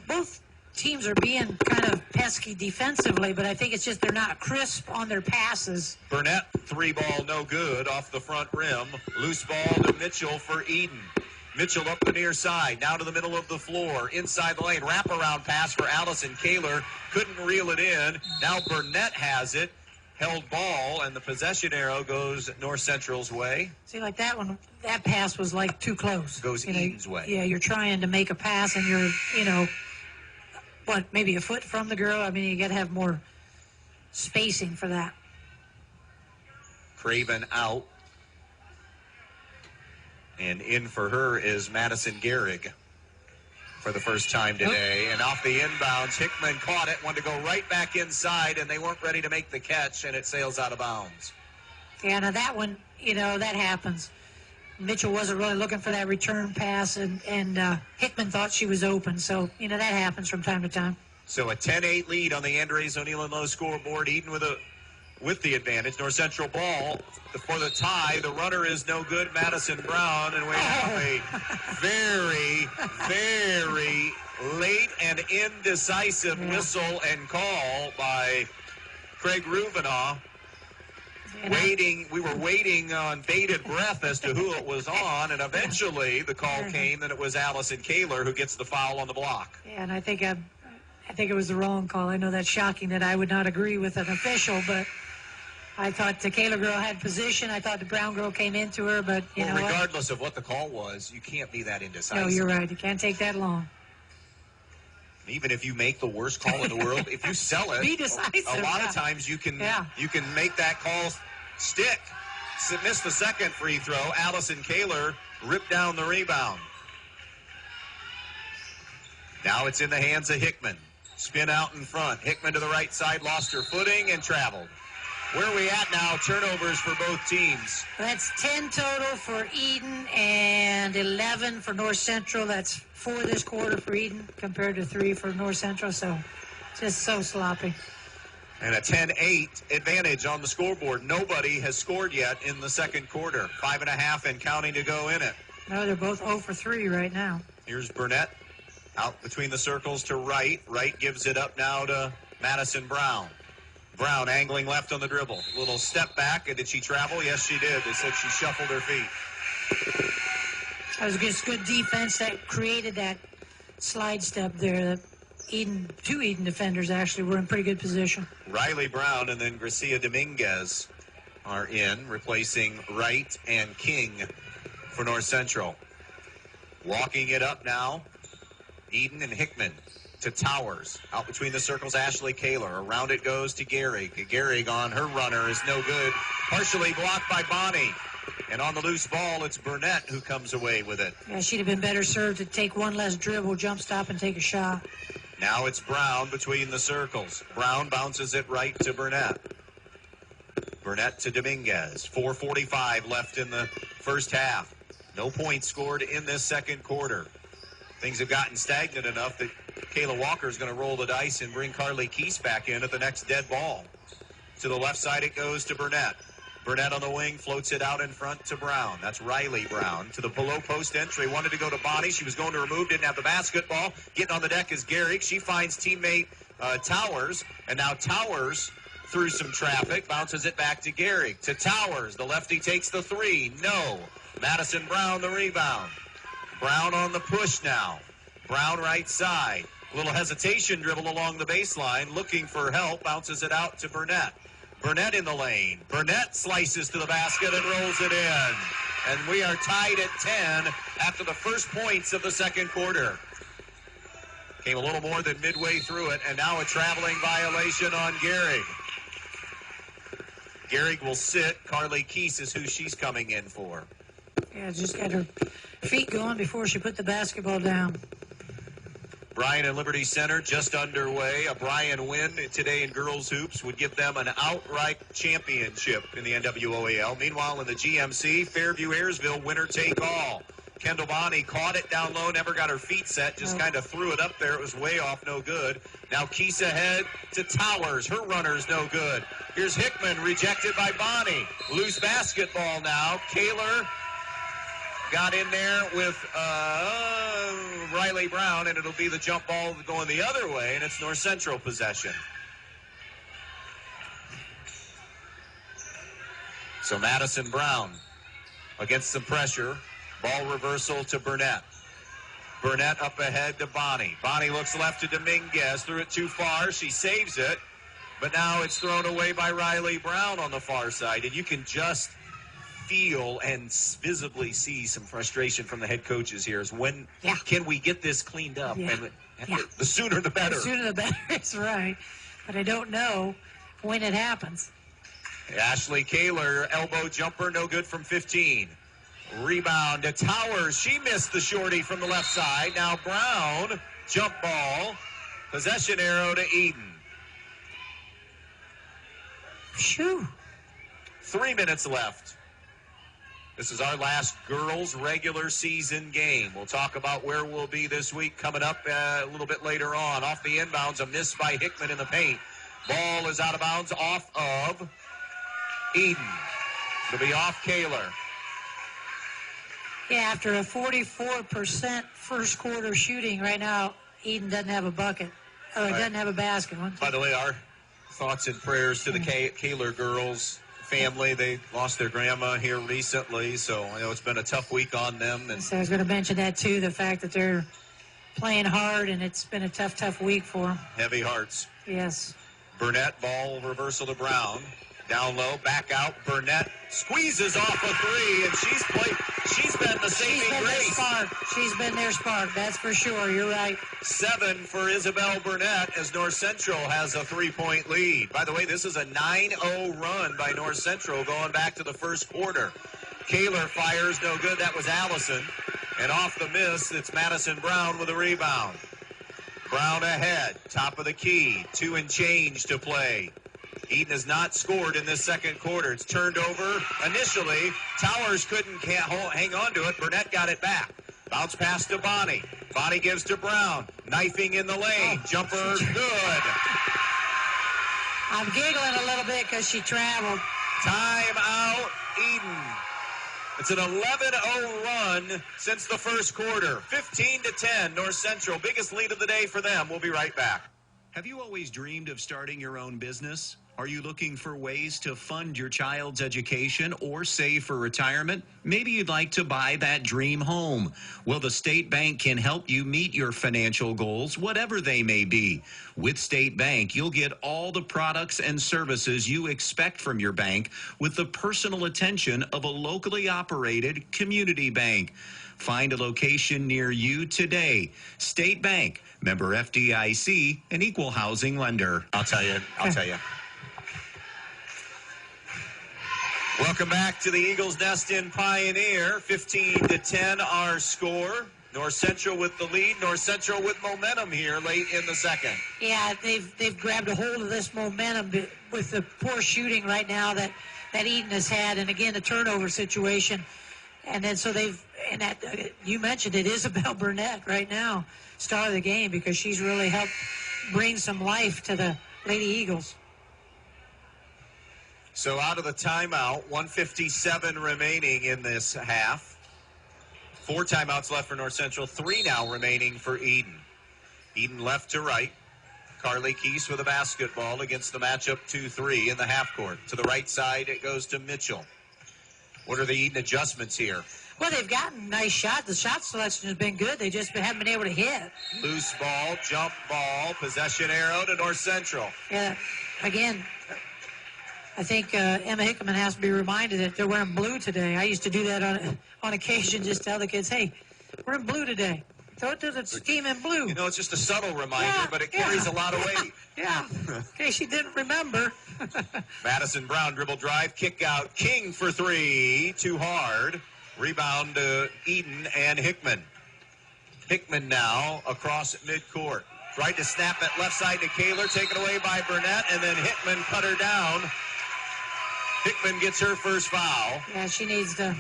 Both teams are being kind of pesky defensively, but I think it's just they're not crisp on their passes. Burnett, 3-ball, no good, off the front rim. Loose ball to Mitchell for Edon. Mitchell up the near side, now to the middle of the floor, inside the lane, wraparound pass for Allison Kaler. Couldn't reel it in. Now Burnett has it. Held ball, and the possession arrow goes North Central's way. See, like that one, that pass was like too close. Goes Edon's way. Yeah, you're trying to make a pass, and you're, maybe a foot from the girl. I mean, you got to have more spacing for that. Craven out. And in for her is Madison Gehrig. for the first time today. And off the inbounds, Hickman caught it, wanted to go right back inside, and they weren't ready to make the catch, and it sails out of bounds. Yeah, now that one, that happens. Mitchell wasn't really looking for that return pass, and Hickman thought she was open. So, that happens from time to time. So a 10-8 lead on the Andres O'Neill and Lowe scoreboard. Eden with the advantage. North Central ball for the tie. The runner is no good. Madison Brown, and we have a very, very late and indecisive whistle and call by Craig Ruvenoff. We were waiting on bated breath as to who it was on, and eventually the call came that it was Allison Kaler who gets the foul on the block. Yeah, and I think it was the wrong call. I know that's shocking that I would not agree with an official, but I thought the Kaler girl had position. I thought the Brown girl came into her, but regardless of what the call was, you can't be that indecisive. No, you're right. You can't take that long. Even if you make the worst call in the world, if you sell it, be decisive. A lot of times you can make that call stick. Missed the second free throw. Allison Kaler ripped down the rebound. Now it's in the hands of Hickman. Spin out in front. Hickman to the right side, lost her footing and traveled. Where are we at now? Turnovers for both teams. That's 10 total for Edon and 11 for North Central. That's 4 this quarter for Edon compared to 3 for North Central. So just so sloppy. And a 10-8 advantage on the scoreboard. Nobody has scored yet in the second quarter. 5.5 and counting to go in it. No, they're both 0 for 3 right now. Here's Burnett out between the circles to Wright. Wright gives it up now to Madison Brown. Brown angling left on the dribble. Little step back. And did she travel? Yes, she did. They said she shuffled her feet. That was just good defense that created that slide step there. Two Edon defenders actually were in pretty good position. Riley Brown and then Gracia Dominguez are in, replacing Wright and King for North Central. Walking it up now, Edon and Hickman to Towers. Out between the circles, Ashley Kaler. Around it goes to Gehrig. Gehrig on her runner is no good. Partially blocked by Bonnie. And on the loose ball, it's Burnett who comes away with it. Yeah, she'd have been better served to take one less dribble, jump stop, and take a shot. Now it's Brown between the circles. Brown bounces it right to Burnett. Burnett to Dominguez. 4:45 left in the first half. No points scored in this second quarter. Things have gotten stagnant enough that Kayla Walker is going to roll the dice and bring Carly Keese back in at the next dead ball. To the left side it goes to Burnett. Burnett on the wing floats it out in front to Brown. That's Riley Brown. To the below post entry. Wanted to go to Bonnie. She was going to remove. Didn't have the basketball. Getting on the deck is Gehrig. She finds teammate Towers. And now Towers, through some traffic, bounces it back to Gehrig. To Towers. The lefty takes the three. No. Madison Brown the rebound. Brown on the push now. Brown right side. A little hesitation dribble along the baseline. Looking for help. Bounces it out to Burnett. Burnett in the lane. Burnett slices to the basket and rolls it in. And we are tied at 10 after the first points of the second quarter. Came a little more than midway through it, and now a traveling violation on Gehrig. Gehrig will sit. Carly Keese is who she's coming in for. Yeah, just got her feet going before she put the basketball down. Bryan and Liberty Center just underway. A Bryan win today in girls hoops would give them an outright championship in the NWOAL. Meanwhile, in the GMC, Fairview-Ayersville, winner take all. Kendall Bonnie caught it down low, never got her feet set, just kind of threw it up there. It was way off, no good. Now Keese ahead to Towers. Her runner's no good. Here's Hickman, rejected by Bonnie. Loose basketball now. Kaler got in there with Riley Brown, and it'll be the jump ball going the other way, and it's North Central possession. So Madison Brown against some pressure. Ball reversal to Burnett. Burnett up ahead to Bonnie. Bonnie looks left to Dominguez. Threw it too far. She saves it. But now it's thrown away by Riley Brown on the far side. And you can just feel and visibly see some frustration from the head coaches here. Is when can we get this cleaned up? Yeah. And the sooner the better. The sooner the better. That's right. But I don't know when it happens. Ashley Kaler, elbow jumper, no good from 15. Rebound to Towers. She missed the shorty from the left side. Now Brown, jump ball. Possession arrow to Edon. Phew. 3 minutes left. This is our last girls regular season game. We'll talk about where we'll be this week coming up a little bit later on. Off the inbounds, a miss by Hickman in the paint. Ball is out of bounds off of Edon. It'll be off Kaler. Yeah, after a 44% first quarter shooting right now, Edon doesn't have a bucket. Or doesn't have a basket. By the way, our thoughts and prayers to the Kaler girls family. They lost their grandma here recently, so I know it's been a tough week on them. And so I was going to mention that too, the fact that they're playing hard and it's been a tough week for them. Heavy hearts. Yes. Burnett, ball reversal to Brown. Down low, back out. Burnett squeezes off a three, and she's been the saving grace. She's been their spark, that's for sure. You're right. 7 for Isabel Burnett as North Central has a 3-point lead. By the way, this is a 9-0 run by North Central going back to the first quarter. Kaler fires, no good. That was Allison. And off the miss, it's Madison Brown with a rebound. Brown ahead, top of the key. 2 and change to play. Edon has not scored in this second quarter. It's turned over initially. Towers couldn't hang on to it. Burnett got it back. Bounce pass to Bonnie. Bonnie gives to Brown. Knifing in the lane. Jumper good. I'm giggling a little bit because she traveled. Time out, Edon. It's an 11-0 run since the first quarter. 15-10, North Central. Biggest lead of the day for them. We'll be right back. Have you always dreamed of starting your own business? Are you looking for ways to fund your child's education or save for retirement? Maybe you'd like to buy that dream home. Well, the State Bank can help you meet your financial goals, whatever they may be. With State Bank, you'll get all the products and services you expect from your bank with the personal attention of a locally operated community bank. Find a location near you today. State Bank, member FDIC, an equal housing lender. I'll tell you. Welcome back to the Eagles Nest in Pioneer. 15-10 our score. North Central with the lead. North Central with momentum here late in the second. Yeah, they've grabbed a hold of this momentum with the poor shooting right now that Edon has had, and again the turnover situation. And then you mentioned it, Isabel Burnett right now, star of the game, because she's really helped bring some life to the Lady Eagles. So out of the timeout, 1:57 remaining in this half. 4 timeouts left for North Central, 3 now remaining for Edon. Edon left to right. Carly Keese with a basketball against the matchup 2-3 in the half court. To the right side, it goes to Mitchell. What are the Edon adjustments here? Well, they've gotten nice shots. The shot selection has been good. They just haven't been able to hit. Loose ball, jump ball, possession arrow to North Central. Yeah, again, I think Emma Hickman has to be reminded that they're wearing blue today. I used to do that on occasion, just tell the kids, hey, we're in blue today. Throw it to the team in blue. You know, it's just a subtle reminder, but it carries a lot of weight. Yeah, in case you didn't remember. Madison Brown, dribble drive, kick out. King for 3, too hard. Rebound to Edon and Hickman. Hickman now across midcourt. Tried to snap it left side to Kaler, taken away by Burnett, and then Hickman cut her down. Hickman gets her first foul. Yeah, she needs to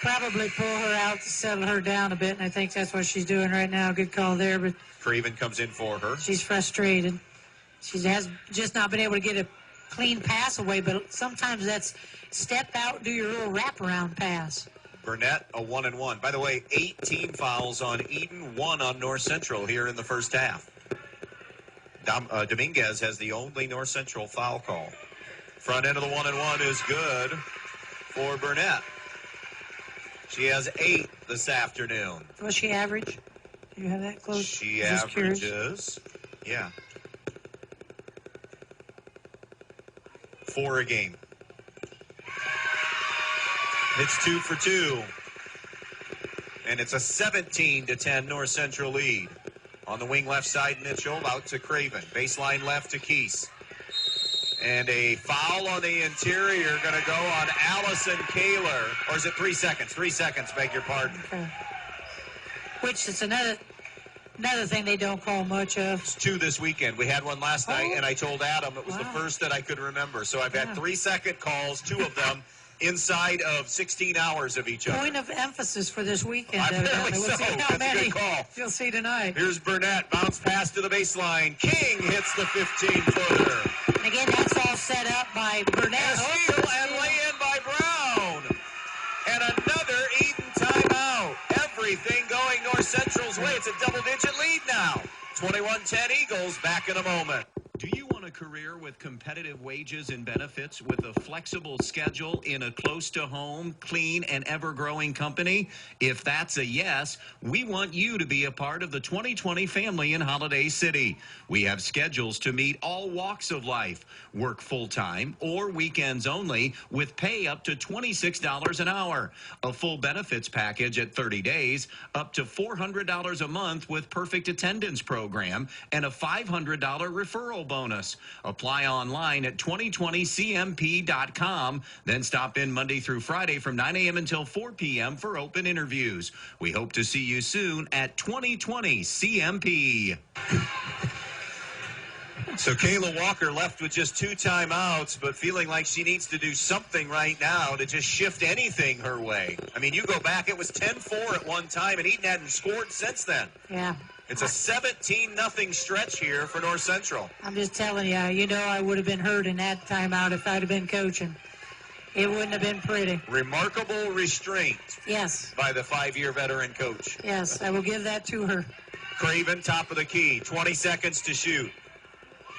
probably pull her out to settle her down a bit, and I think that's what she's doing right now. Good call there, but Craven comes in for her. She's frustrated. She has just not been able to get a clean pass away, but sometimes that's step out, do your little wraparound pass. Burnett, a 1-and-1. By the way, 18 fouls on Edon, 1 on North Central here in the first half. Dominguez has the only North Central foul call. Front end of the 1-and-1 is good for Burnett. She has 8 this afternoon. What's she average? Do you have that close? She averages, 4 a game. Hits 2 for 2. And it's a 17-10 North Central lead. On the wing left side, Mitchell out to Craven. Baseline left to Keese. And a foul on the interior going to go on Allison Kaler. Or is it 3 seconds? 3 seconds, beg your pardon. Okay. Which is another thing they don't call much of. It's 2 this weekend. We had one last night, and I told Adam it was the first that I could remember. So I've had 3-second calls, 2 of them, inside of 16 hours of each other. Point of emphasis for this weekend. Apparently We'll see how That's many a good call. you'll see tonight. Here's Burnett. Bounce pass to the baseline. King hits the 15-footer. And again, that's all set up by Burnett. And a steal and lay-in by Brown. And another Edon timeout. Everything going North Central's way. It's a double-digit lead now. 21-10 Eagles, back in a moment. Do you want a career with competitive wages and benefits with a flexible schedule in a close-to-home, clean, and ever-growing company? If that's a yes, we want you to be a part of the 2020 family in Holiday City. We have schedules to meet all walks of life. Work full-time or weekends only with pay up to $26 an hour. A full benefits package at 30 days, up to $400 a month with perfect attendance program, and a $500 referral bonus. Apply online at 2020cmp.com. Then stop in Monday through Friday from 9 a.m. until 4 p.m. for open interviews. We hope to see you soon at 2020 CMP. So Kayla Walker left with just 2 timeouts, but feeling like she needs to do something right now to just shift anything her way. I mean, you go back, it was 10-4 at one time, and Edon hadn't scored since then. Yeah. It's a 17-0 stretch here for North Central. I'm just telling you, I would have been hurt in that timeout if I'd have been coaching. It wouldn't have been pretty. Remarkable restraint. Yes. By the 5-year veteran coach. Yes, I will give that to her. Craven, top of the key, 20 seconds to shoot.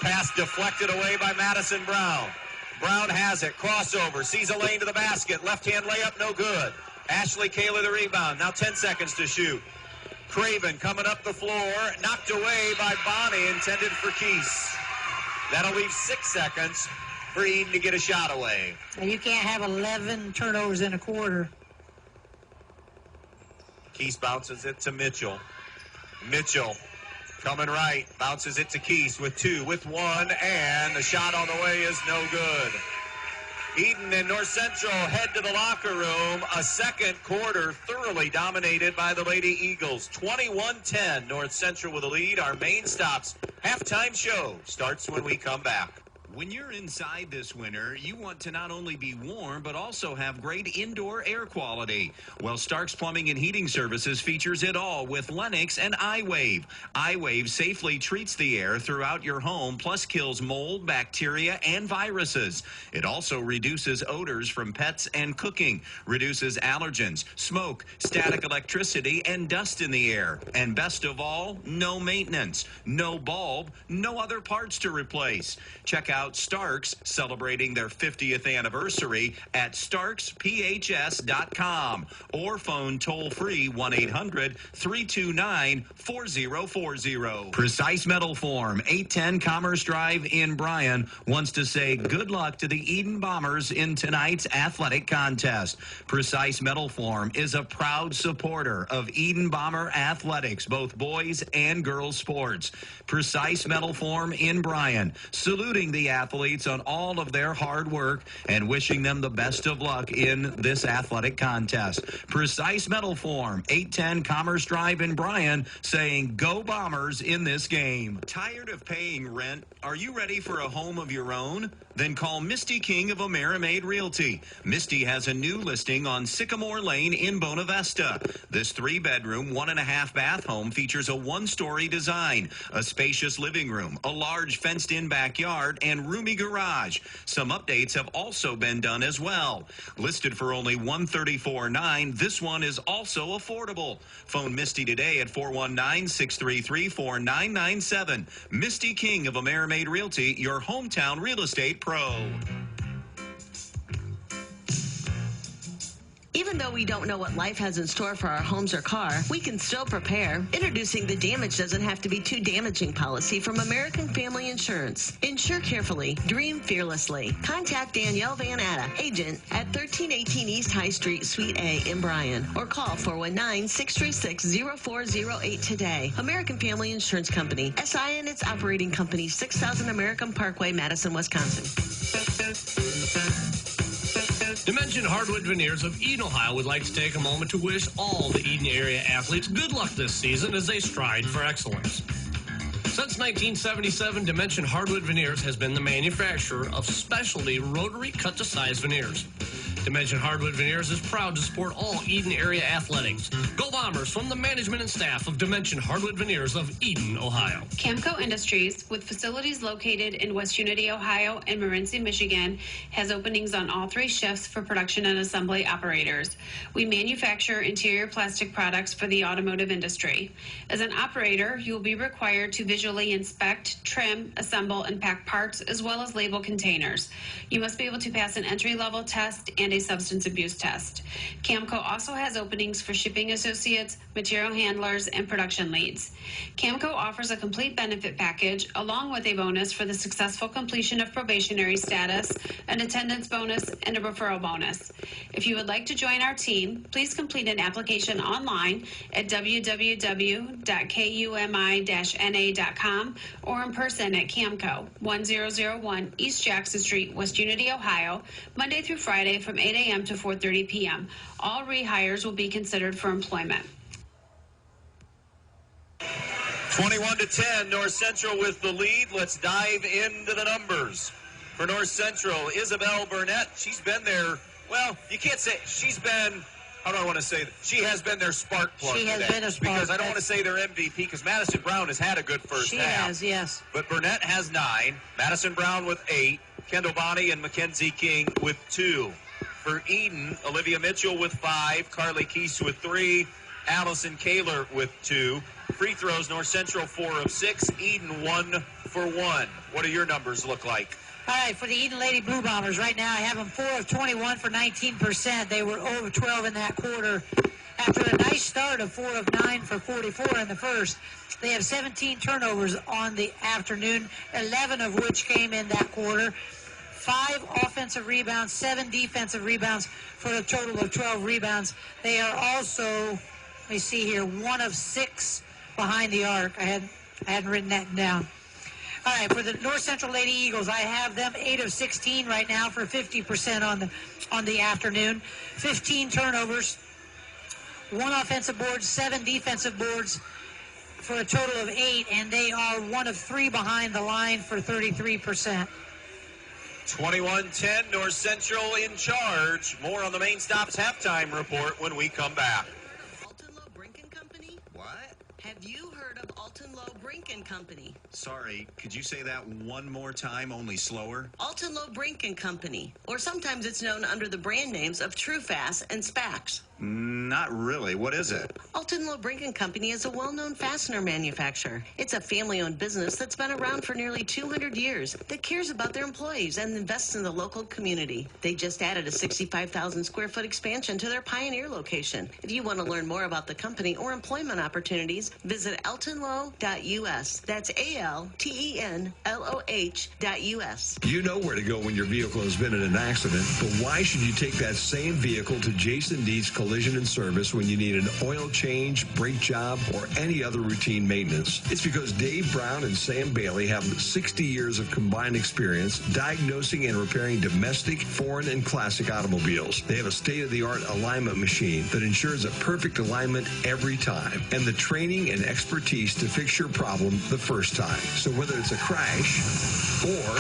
Pass deflected away by Madison Brown. Brown has it, crossover, sees a lane to the basket, left-hand layup, no good. Ashley Kaler the rebound, now 10 seconds to shoot. Craven coming up the floor, knocked away by Bonnie, intended for Keese. That'll leave 6 seconds for Edon to get a shot away. And you can't have 11 turnovers in a quarter. Keese bounces it to Mitchell. Mitchell coming right, bounces it to Keese with 2, with 1, and the shot on the way is no good. Edon and North Central head to the locker room. A second quarter thoroughly dominated by the Lady Eagles. 21-10, North Central with a lead. Our main stops halftime show starts when we come back. When you're inside this winter, you want to not only be warm, but also have great indoor air quality. Well, Stark's Plumbing and Heating Services features it all with Lennox and iWave. iWave safely treats the air throughout your home, plus kills mold, bacteria, and viruses. It also reduces odors from pets and cooking, reduces allergens, smoke, static electricity, and dust in the air. And best of all, no maintenance, no bulb, no other parts to replace. Check out Starks celebrating their 50th anniversary at starksphs.com or phone toll-free 1-800-329-4040. Precise Metal Form, 810 Commerce Drive in Bryan, wants to say good luck to the Edon Bombers in tonight's athletic contest. Precise Metal Form is a proud supporter of Edon Bomber athletics, both boys and girls sports. Precise Metal Form in Bryan, saluting the athletes on all of their hard work and wishing them the best of luck in this athletic contest. Precise Metal Form, 810 Commerce Drive in Bryan, saying go Bombers in this game. Tired of paying rent? Are you ready for a home of your own? Then call Misty King of Amerimaid Realty. Misty has a new listing on Sycamore Lane in Bona Vesta. This 3-bedroom, 1.5-bath home features a 1-story design, a spacious living room, a large fenced-in backyard, and roomy garage. Some updates have also been done as well. Listed for only $134,900, this one is also affordable. Phone Misty today at 419-633-4997. Misty King of Amerimaid Realty, your hometown real estate pro. Even though we don't know what life has in store for our homes or car, we can still prepare. Introducing the Damage Doesn't Have to Be Too Damaging policy from American Family Insurance. Insure carefully. Dream fearlessly. Contact Danielle Van Atta, agent at 1318 East High Street, Suite A in Bryan, or call 419-636-0408 today. American Family Insurance Company. SI and its operating company, 6000 American Parkway, Madison, Wisconsin. Dimension Hardwood Veneers of Edon, Ohio would like to take a moment to wish all the Edon area athletes good luck this season as they strive for excellence. Since 1977, Dimension Hardwood Veneers has been the manufacturer of specialty rotary cut-to-size veneers. Dimension Hardwood Veneers is proud to support all Edon area athletics. Go Bombers from the management and staff of Dimension Hardwood Veneers of Edon, Ohio. Camco Industries, with facilities located in West Unity, Ohio and Morenci, Michigan, has openings on all 3 shifts for production and assembly operators. We manufacture interior plastic products for the automotive industry. As an operator, you will be required to visually inspect, trim, assemble, and pack parts as well as label containers. You must be able to pass an entry-level test and a substance abuse test. Camco also has openings for shipping associates, material handlers, and production leads. Camco offers a complete benefit package along with a bonus for the successful completion of probationary status, an attendance bonus, and a referral bonus. If you would like to join our team, please complete an application online at www.kumi-na.com or in person at Camco, 1001 East Jackson Street, West Unity, Ohio, Monday through Friday from 8 a.m. to 4:30 p.m. All rehires will be considered for employment. 21-10, North Central with the lead. Let's dive into the numbers. For North Central, Isabel Burnett, she's been there, well, you can't say, she's been, how do I want to say that? She has been their spark plug She has today. been a spark. Because I don't want to say their MVP, because Madison Brown has had a good first half. She has, yes. But Burnett has 9, Madison Brown with 8, Kendall Bonney and Mackenzie King with 2. For Edon, Olivia Mitchell with 5, Carly Keese with 3, Allison Kaler with 2. Free throws, North Central 4 of 6, Edon 1 for 1. What do your numbers look like? All right, for the Edon Lady Blue Bombers, right now I have them 4 of 21 for 19%. They were 0 of 12 in that quarter. After a nice start of 4 of 9 for 44 in the first, they have 17 turnovers on the afternoon, 11 of which came in that quarter. 5 offensive rebounds, 7 defensive rebounds for a total of 12 rebounds. They are also, let me see here, 1 of 6 behind the arc. I hadn't written that down. All right, for the North Central Lady Eagles, I have them 8 of 16 right now for 50% on the afternoon. 15 turnovers, 1 offensive board, 7 defensive boards for a total of 8, and they are 1 of 3 behind the line for 33%. 21-10, North Central in charge. More on the Main Stops halftime report when we come back. Alton Lowe Brink & Company? What? Have you heard of Alton Lowe Brink & Company? Sorry, could you say that one more time, only slower? Alton Lowe Brink & Company, or sometimes it's known under the brand names of TrueFast and Spax. Not really. What is it? Alton Lowe Brink & Company is a well-known fastener manufacturer. It's a family-owned business that's been around for nearly 200 years that cares about their employees and invests in the local community. They just added a 65,000 square foot expansion to their Pioneer location. If you want to learn more about the company or employment opportunities, visit altonlow.us. That's ALTENLOH.us. You know where to go when your vehicle has been in an accident, but why should you take that same vehicle to Jason Deeds Collision and Service when you need an oil change, brake job, or any other routine maintenance? It's because Dave Brown and Sam Bailey have 60 years of combined experience diagnosing and repairing domestic, foreign, and classic automobiles. They have a state-of-the-art alignment machine that ensures a perfect alignment every time, and the training and expertise to fix your problem the first time. So whether it's a crash or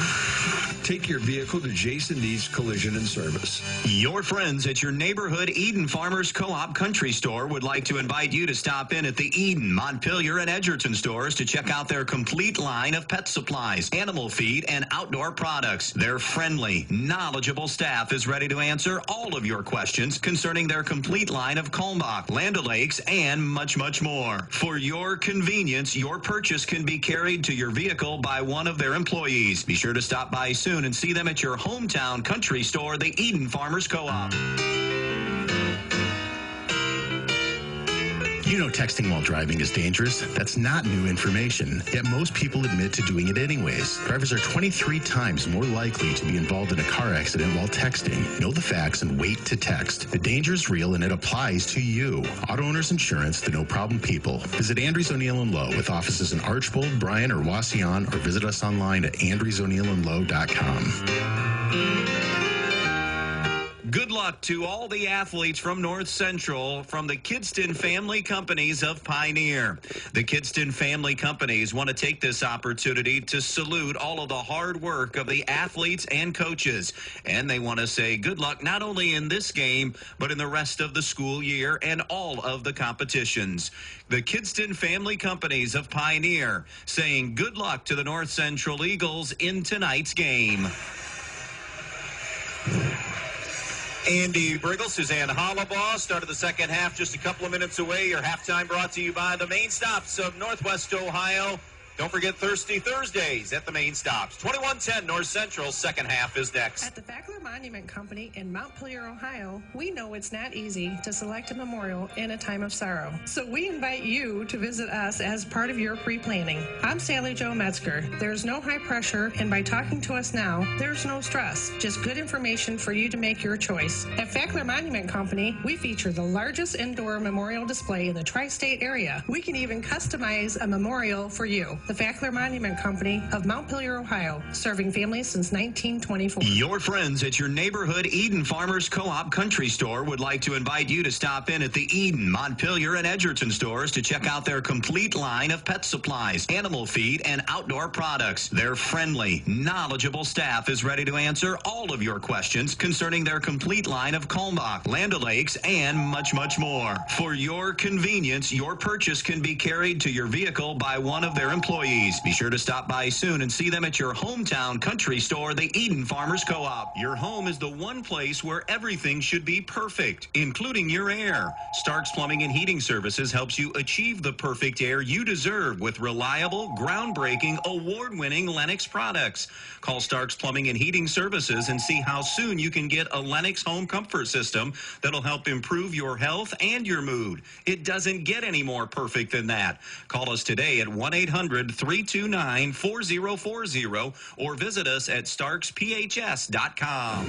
take your vehicle to Jason Deeds Collision and Service. Your friends at your neighborhood Edon Farmers Co-op Country Store would like to invite you to stop in at the Edon, Montpelier, and Edgerton stores to check out their complete line of pet supplies, animal feed, and outdoor products. Their friendly, knowledgeable staff is ready to answer all of your questions concerning their complete line of Kalmbach, Land O'Lakes, and much, much more. For your convenience, your purchase can be carried to your vehicle by one of their employees. Be sure to stop by soon and see them at your hometown country store, the Edon Farmers Co-op. You know texting while driving is dangerous. That's not new information, yet most people admit to doing it anyways. Drivers are 23 times more likely to be involved in a car accident while texting. Know the facts and wait to text. The danger is real and it applies to you. Auto Owners Insurance, the no problem people. Visit Andrews O'Neill & Lowe with offices in Archbold, Bryan, or Wasion, or visit us online at andrewsoneillandlowe.com. Good luck to all the athletes from North Central from the Kidston Family Companies of Pioneer. The Kidston Family Companies want to take this opportunity to salute all of the hard work of the athletes and coaches. And they want to say good luck not only in this game, but in the rest of the school year and all of the competitions. The Kidston Family Companies of Pioneer saying good luck to the North Central Eagles in tonight's game. Andy Brigle, Suzanne Hollabaugh, start of the second half just a couple of minutes away. Your halftime brought to you by the main stops of Northwest Ohio. Don't forget Thirsty Thursdays at the main stops. 2110 North Central, second half is next. At the Fackler Monument Company in Montpelier, Ohio, we know it's not easy to select a memorial in a time of sorrow. So we invite you to visit us as part of your pre-planning. I'm Sally Jo Metzger. There's no high pressure, and by talking to us now, there's no stress. Just good information for you to make your choice. At Fackler Monument Company, we feature the largest indoor memorial display in the tri-state area. We can even customize a memorial for you. The Fackler Monument Company of Montpelier, Ohio, serving families since 1924. Your friends at your neighborhood Edon Farmers Co-op Country Store would like to invite you to stop in at the Edon, Montpelier, and Edgerton stores to check out their complete line of pet supplies, animal feed, and outdoor products. Their friendly, knowledgeable staff is ready to answer all of your questions concerning their complete line of Kalmbach, Land O'Lakes, and much, much more. For your convenience, your purchase can be carried to your vehicle by one of their employees. Be sure to stop by soon and see them at your hometown country store, the Edon Farmers Co-op. Your home is the one place where everything should be perfect, including your air. Starks Plumbing and Heating Services helps you achieve the perfect air you deserve with reliable, groundbreaking, award-winning Lennox products. Call Starks Plumbing and Heating Services and see how soon you can get a Lennox home comfort system that'll help improve your health and your mood. It doesn't get any more perfect than that. Call us today at 1-800-329-4040 or visit us at starksphs.com.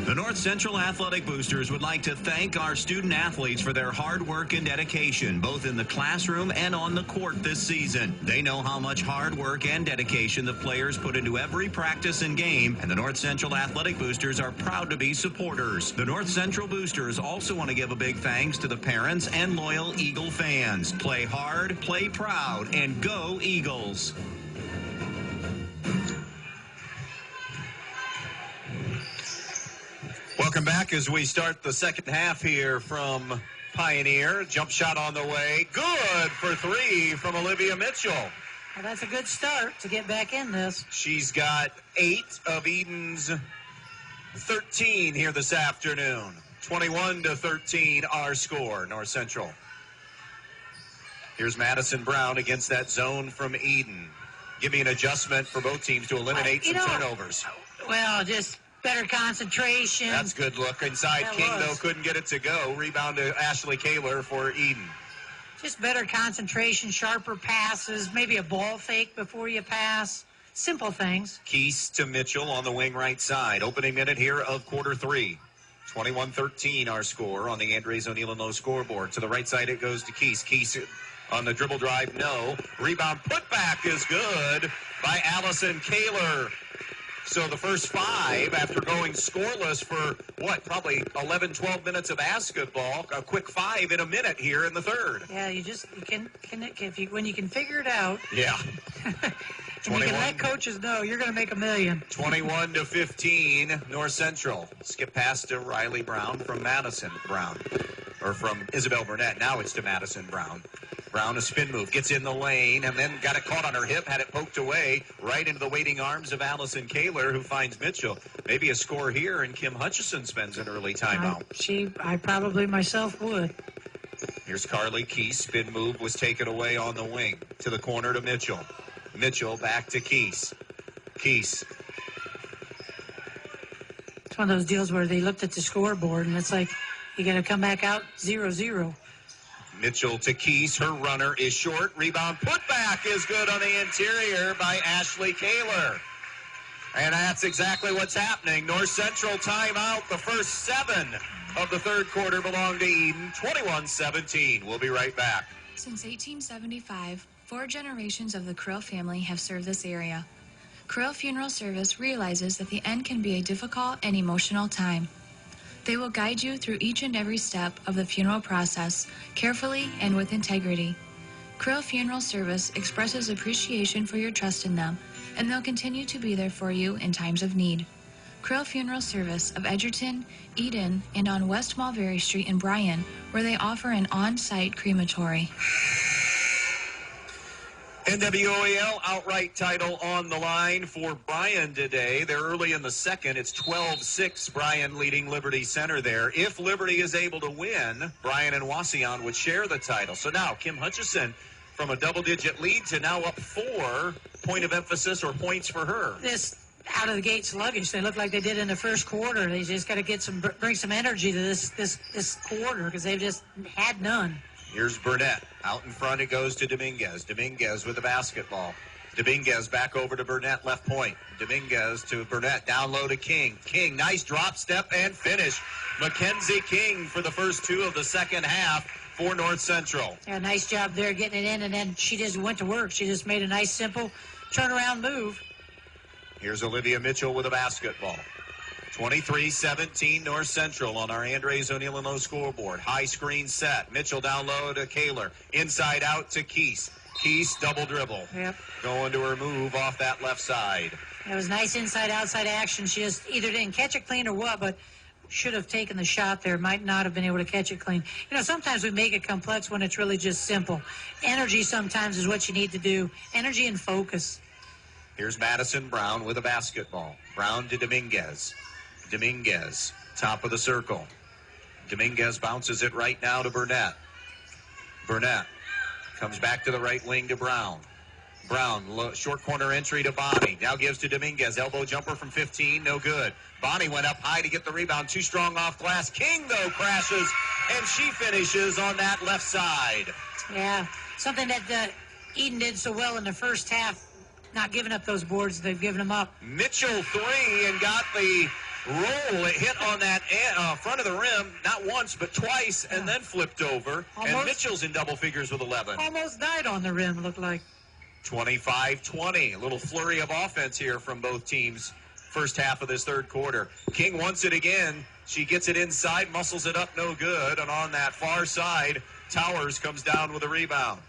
The North Central Athletic Boosters would like to thank our student athletes for their hard work and dedication, both in the classroom and on the court this season. They know how much hard work and dedication the players put into every practice and game, and the North Central Athletic Boosters are proud to be supporters. The North Central Boosters also want to give a big thanks to the parents and loyal Eagle fans. Play hard, play proud, and go Eagles. Welcome back as we start the second half here from Pioneer. Jump shot on the way. Good for three from Olivia Mitchell. Well, that's a good start to get back in this. She's got 8 of Edon's 13 here this afternoon. 21-13 our score, North Central. Here's Madison Brown against that zone from Edon. Give me an adjustment for both teams to eliminate some turnovers. Well, just better concentration. That's good look inside. King, though, couldn't get it to go. Rebound to Ashley Kaler for Edon. Just better concentration, sharper passes, maybe a ball fake before you pass. Simple things. Keese to Mitchell on the wing right side. Opening minute here of quarter 3. 21-13 our score on the Andres O'Neill & Lowe scoreboard. To the right side it goes to Keese. Keese on the dribble drive, no. Rebound putback is good by Allison Kaler. So the first 5 after going scoreless for, probably 11, 12 minutes of basketball. A quick 5 in a minute here in the third. Yeah, when you can figure it out. Yeah. And you can let coaches know you're going to make $1 million. 21-15, North Central. Skip pass to Riley Brown from Madison Brown. Or from Isabel Burnett. Now it's to Madison Brown. Brown, a spin move, gets in the lane, and then got it caught on her hip, had it poked away, right into the waiting arms of Allison Kaler, who finds Mitchell. Maybe a score here, and Kim Hutchison spends an early timeout. I probably myself would. Here's Carly Keese. Spin move was taken away on the wing. To the corner to Mitchell. Mitchell back to Keese. Keese. It's one of those deals where they looked at the scoreboard, and it's like, you got to come back out 0-0. Mitchell to Keese. Her runner is short. Rebound putback is good on the interior by Ashley Kaler. And that's exactly what's happening. North Central timeout. The first 7 of the third quarter belong to Edon. 21-17. We'll be right back. Since 1875, 4 generations of the Krill family have served this area. Krill Funeral Service realizes that the end can be a difficult and emotional time. They will guide you through each and every step of the funeral process, carefully and with integrity. Krill Funeral Service expresses appreciation for your trust in them, and they'll continue to be there for you in times of need. Krill Funeral Service of Edgerton, Edon, and on West Mulberry Street in Bryan, where they offer an on-site crematory. NWOAL outright title on the line for Bryan today. They're early in the second. It's 12-6, Bryan leading Liberty Center there. If Liberty is able to win, Bryan and Wauseon would share the title. So now Kim Hutchison from a double-digit lead to now up 4. Point of emphasis or points for her. This out of the gate sluggish. They look like they did in the first quarter. They just got to bring some energy to this quarter because they've just had none. Here's Burnett. Out in front it goes to Dominguez. Dominguez with the basketball. Dominguez back over to Burnett, left point. Dominguez to Burnett, down low to King. King, nice drop step and finish. Mackenzie King for the first 2 of the second half for North Central. Yeah, nice job there getting it in, and then she just went to work. She just made a nice, simple turnaround move. Here's Olivia Mitchell with a basketball. 23-17 North Central on our Andres O'Neill & Lowe scoreboard. High screen set. Mitchell down low to Kaler. Inside out to Keese. Keese double dribble. Yep. Going to her move off that left side. It was nice inside-outside action. She just either didn't catch it clean or what, but should have taken the shot there. Might not have been able to catch it clean. You know, sometimes we make it complex when it's really just simple. Energy sometimes is what you need to do. Energy and focus. Here's Madison Brown with a basketball. Brown to Dominguez. Dominguez, top of the circle. Dominguez bounces it right now to Burnett. Burnett comes back to the right wing to Brown. Brown, short corner entry to Bonnie. Now gives to Dominguez. Elbow jumper from 15, no good. Bonnie went up high to get the rebound. Too strong off glass. King, though, crashes, and she finishes on that left side. Yeah, something that Edon did so well in the first half, not giving up those boards. They've given them up. Mitchell 3 and got the roll. It hit on that front of the rim, not once, but twice, and then flipped over. And Mitchell's in double figures with 11. Almost died on the rim, looked like. 25-20. A little flurry of offense here from both teams. First half of this third quarter. King wants it again. She gets it inside, muscles it up, no good. And on that far side, Towers comes down with a rebound.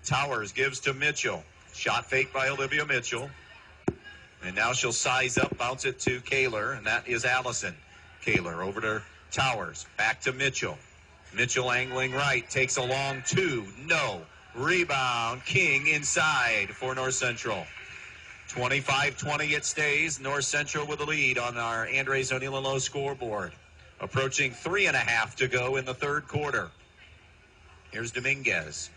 Towers gives to Mitchell. Shot fake by Olivia Mitchell. And now she'll size up, bounce it to Kaler, and that is Allison. Kaler over to Towers. Back to Mitchell. Mitchell angling right, takes a long 2. No. Rebound. King inside for North Central. 25-20 it stays. North Central with the lead on our Andres O'Neill & Lowe scoreboard. Approaching 3.5 to go in the third quarter. Here's Dominguez.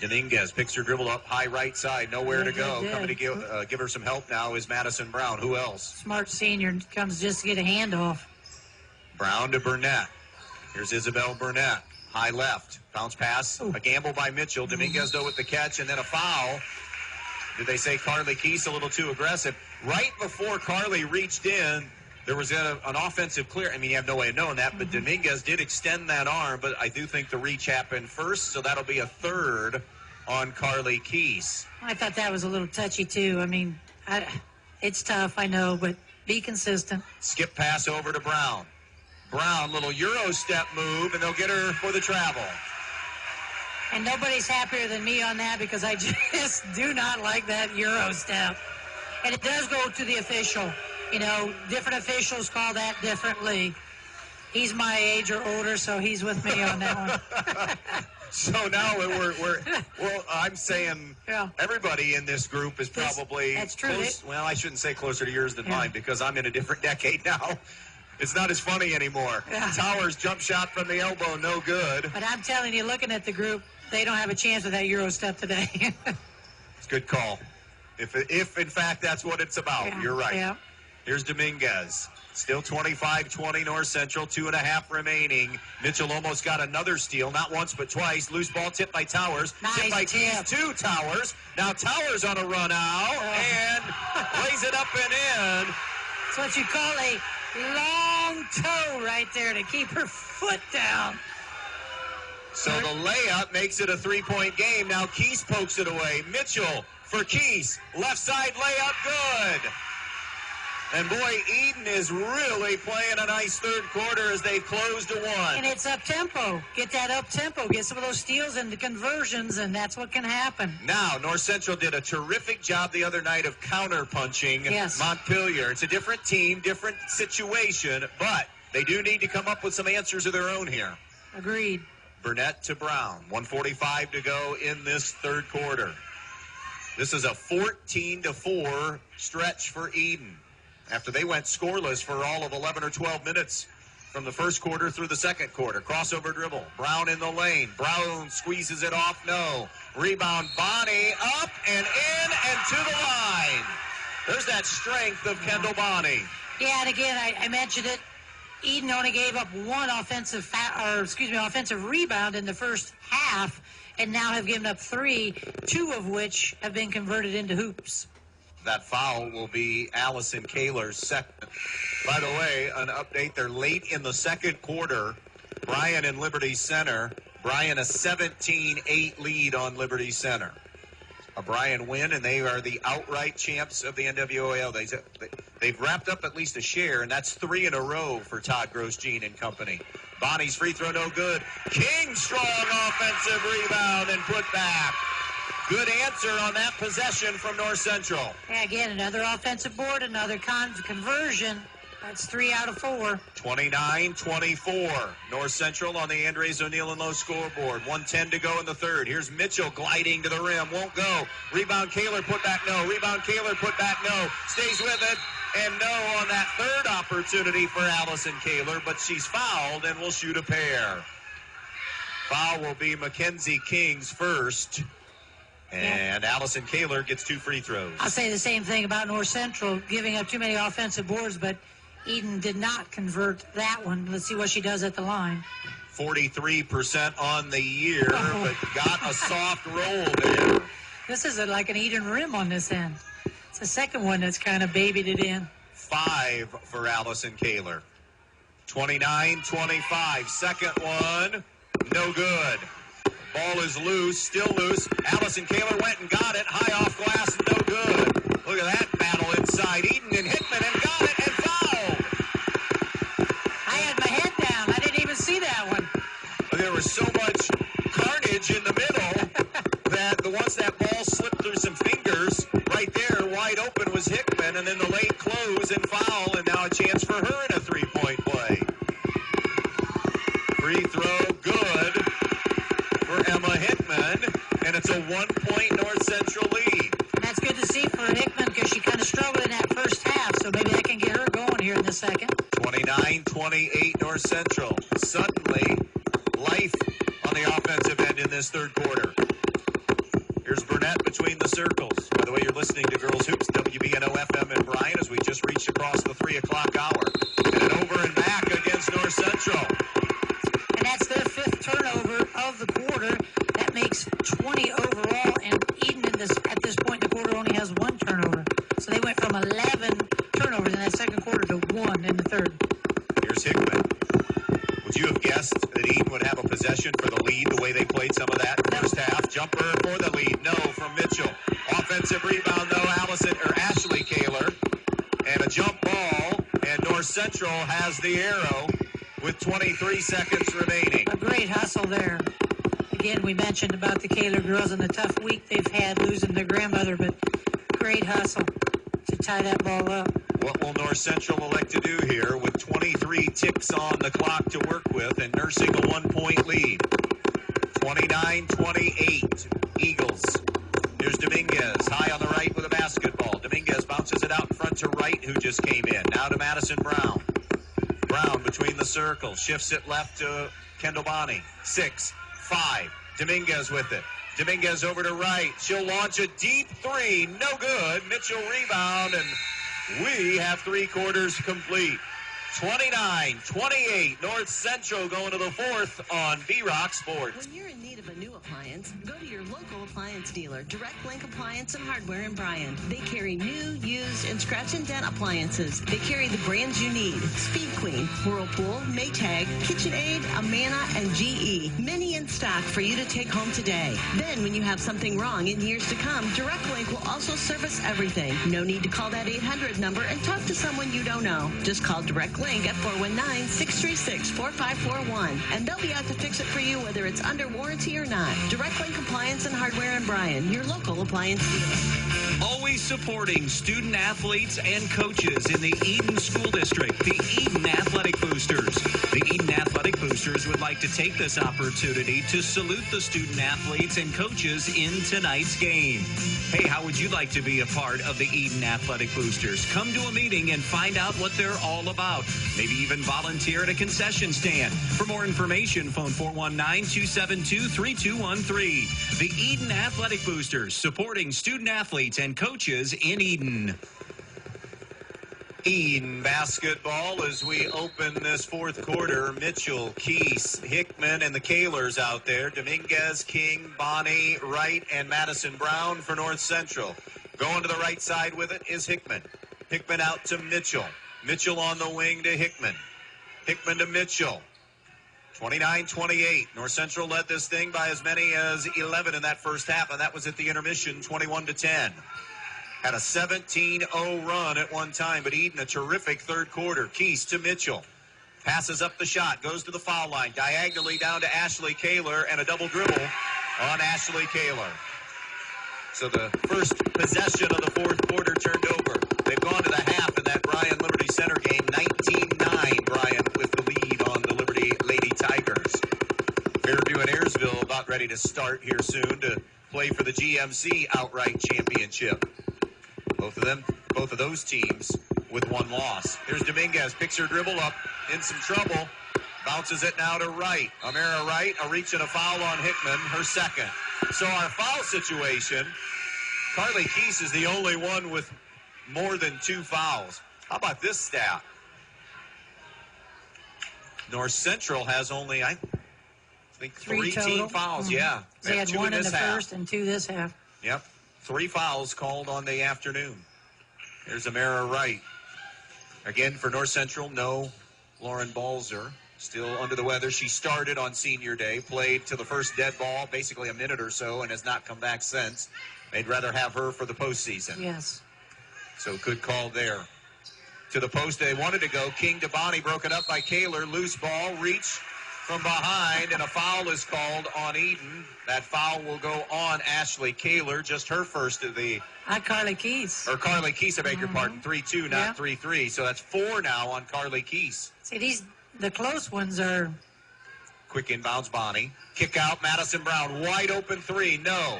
Dominguez picks her dribble up high right side. Nowhere to go. Coming to give her some help now is Madison Brown. Who else? Smart senior comes just to get a handoff. Brown to Burnett. Here's Isabel Burnett. High left. Bounce pass. A gamble by Mitchell. Dominguez, though, with the catch, and then a foul. Did they say Carly Keese a little too aggressive? Right before Carly reached in, there was an offensive clear. I mean, you have no way of knowing that, but Dominguez did extend that arm, but I do think the reach happened first, so that'll be a third on Carly Keese. I thought that was a little touchy, too. I mean, it's tough, I know, but be consistent. Skip pass over to Brown. Brown, little Euro step move, and they'll get her for the travel. And nobody's happier than me on that because I just do not like that Euro step. And it does go to the official. You know, different officials call that differently. He's my age or older, so he's with me on that one. So now I'm saying everybody in this group is probably that's true. Close, well, I shouldn't say closer to yours than mine because I'm in a different decade now. It's not as funny anymore. Yeah. Towers jump shot from the elbow, no good. But I'm telling you, looking at the group, they don't have a chance with that Euro step today. It's a good call. If in fact that's what it's about, you're right. Yeah. Here's Dominguez. Still 25-20 North Central, 2.5 remaining. Mitchell almost got another steal, not once but twice. Loose ball tipped by Towers. Nice tipped by Keese to Towers. Now Towers on a run out and lays it up and in. It's what you call a long toe right there to keep her foot down. So the layup makes it a 3-point game. Now Keese pokes it away. Mitchell for Keys. Left side layup, good. And boy, Edon is really playing a nice third quarter as they've closed to one. And it's up-tempo. Get that up-tempo. Get some of those steals and the conversions, and that's what can happen. Now, North Central did a terrific job the other night of counter-punching Montpelier. It's a different team, different situation, but they do need to come up with some answers of their own here. Agreed. Burnett to Brown. 1:45 to go in this third quarter. This is a 14-4 stretch for Edon, after they went scoreless for all of 11 or 12 minutes from the first quarter through the second quarter. Crossover dribble. Brown in the lane. Brown squeezes it off. No. Rebound. Bonnie up and in and to the line. There's that strength of Kendall Bonnie. Yeah, and again, I mentioned it. Edon only gave up one offensive rebound in the first half, and now have given up 3, 2 of which have been converted into hoops. That foul will be Allison Kaler's second. By the way, an update, they're late in the second quarter. Bryan and Liberty Center. Bryan a 17-8 lead on Liberty Center. A Bryan win, and they are the outright champs of the NWOL. They've wrapped up at least a share, and that's 3 in a row for Todd Grosjean and company. Bonnie's free throw no good. King strong offensive rebound and put back. Good answer on that possession from North Central. Yeah, again, another offensive board, another conversion. That's 3 out of 4. 29-24. North Central on the Andres O'Neill and Low scoreboard. 1:10 to go in the third. Here's Mitchell gliding to the rim. Won't go. Rebound Kaler, put back no. Rebound Kaler, put back no. Stays with it. And no on that third opportunity for Allison Kaler, but she's fouled and will shoot a pair. Foul will be Mackenzie King's first. And Allison Kaler gets 2 free throws. I'll say the same thing about North Central, giving up too many offensive boards, but Edon did not convert that one. Let's see what she does at the line. 43% on the year, but got a soft roll there. This is like an Edon rim on this end. It's the second one that's kind of babied it in. 5 for Allison Kaler. 29-25. Second one, no good. Ball is loose, still loose. Allison Kaler went and got it. High off glass, no good. Look at that battle inside. Edon and Hickman and got it and fouled. I had my head down. I didn't even see that one. There was so much carnage in the middle that once that ball slipped through some fingers, right there, wide open was Hickman, and then the late close and foul, and now a chance for her in a three-point play. Free throw, good for Emma Hickman, and it's a 1-point North Central lead. And that's good to see for Hickman because she kind of struggled in that first half, so maybe that can get her going here in the second. 29-28 North Central. Suddenly, life on the offensive end in this third quarter. Here's Burnett between the circles. By the way, you're listening to Girls Hoops, WBNO-FM in Bryan, as we just reached across the 3 o'clock hour. And an over and back against North Central. And that's their 5th turnover of the quarter. That makes 20 overall, and Edon at this point in the quarter only has 1 turnover. So they went from 11 turnovers in that second quarter to 1 in the third. Here's Hickman. Would you have guessed that Edon would have a possession for the lead the way they played some of that first half? Jumper for the lead. No from Mitchell. Offensive rebound, though, Ashley Kaler. And a jump ball, and North Central has the arrow with 23 seconds remaining. A great hustle there. Again, we mentioned about the Kaler girls and the tough week they've had losing their grandmother, but great hustle to tie that ball up. What will North Central elect to do here with 23 ticks on the clock to work with and nursing a 1-point lead? 29-28, Eagles. Here's Dominguez, high on the right with a basketball. Dominguez bounces it out in front to Wright, who just came in. Now to Madison Brown. Brown between the circles, shifts it left to Kendall Bonnie. 6, 5, Dominguez with it. Dominguez over to Wright. She'll launch a deep 3, no good. Mitchell rebound, and we have 3 quarters complete. 29-28. North Central going to the fourth on B-Rock Sports. When you're in need of a new appliance, go to your local appliance dealer, Direct Link Appliance and Hardware in Bryan. They carry new, used, and scratch and dent appliances. They carry the brands you need: Speed Queen, Whirlpool, Maytag, KitchenAid, Amana, and GE. Many in stock for you to take home today. Then, when you have something wrong in years to come, Direct Link will also service everything. No need to call that 800 number and talk to someone you don't know. Just call Direct Link at 419-636-4541, and they'll be out to fix it for you whether it's under warranty or not. Direct Link Appliance and Hardware in Bryan, your local appliance dealer. Always supporting student athletes and coaches in the Edon School District, the Edon Athletic Boosters. The Edon Athletic Boosters would like to take this opportunity to salute the student athletes and coaches in tonight's game. Hey, how would you like to be a part of the Edon Athletic Boosters? Come to a meeting and find out what they're all about. Maybe even volunteer at a concession stand. For more information, phone 419-272-3213. The Edon Athletic Boosters, supporting student athletes and coaches in Edon. Edon basketball as we open this fourth quarter. Mitchell, Keese, Hickman, and the Kahlers out there. Dominguez, King, Bonnie, Wright, and Madison Brown for North Central. Going to the right side with it is Hickman. Hickman out to Mitchell. Mitchell on the wing to Hickman. Hickman to Mitchell. 29-28. North Central led this thing by as many as 11 in that first half, and that was at the intermission, 21-10. Had a 17-0 run at one time, but Edon a terrific third quarter. Keese to Mitchell. Passes up the shot, goes to the foul line, diagonally down to Ashley Kaler, and a double dribble on Ashley Kaler. So the first possession of the fourth quarter turned over. They've gone to the half in that Bryan Liberty Center game. 19-9, Bryan with the lead on the Liberty Lady Tigers. Fairview and Ayersville about ready to start here soon to play for the GMC outright championship. Both of those teams with one loss. Here's Dominguez, picks her dribble up, in some trouble, bounces it now to Wright. Amara Wright, a reach and a foul on Hickman, her second. So our foul situation, Carly Keese is the only one with more than 2 fouls. How about this stat? North Central has only, I think, 3 team fouls. Mm-hmm. Yeah. They had 1 in the first and 2 this half. Yep. 3 fouls called on the afternoon. There's Amara Wright. Again, for North Central, no Lauren Balzer. Still under the weather. She started on senior day, played to the first dead ball, basically a minute or so, and has not come back since. They'd rather have her for the postseason. Yes. So good call there. To the post they wanted to go. King to Bonnie, broken up by Kaler. Loose ball, reach from behind, and a foul is called on Edon. That foul will go on Ashley Kaler, just her first of the... Carly Keese. Or Carly Keese, I beg your pardon. 3-2, not 3-3. So that's 4 now on Carly Keese. See, the close ones are... Quick inbounds, Bonnie. Kick out, Madison Brown. Wide open 3, no.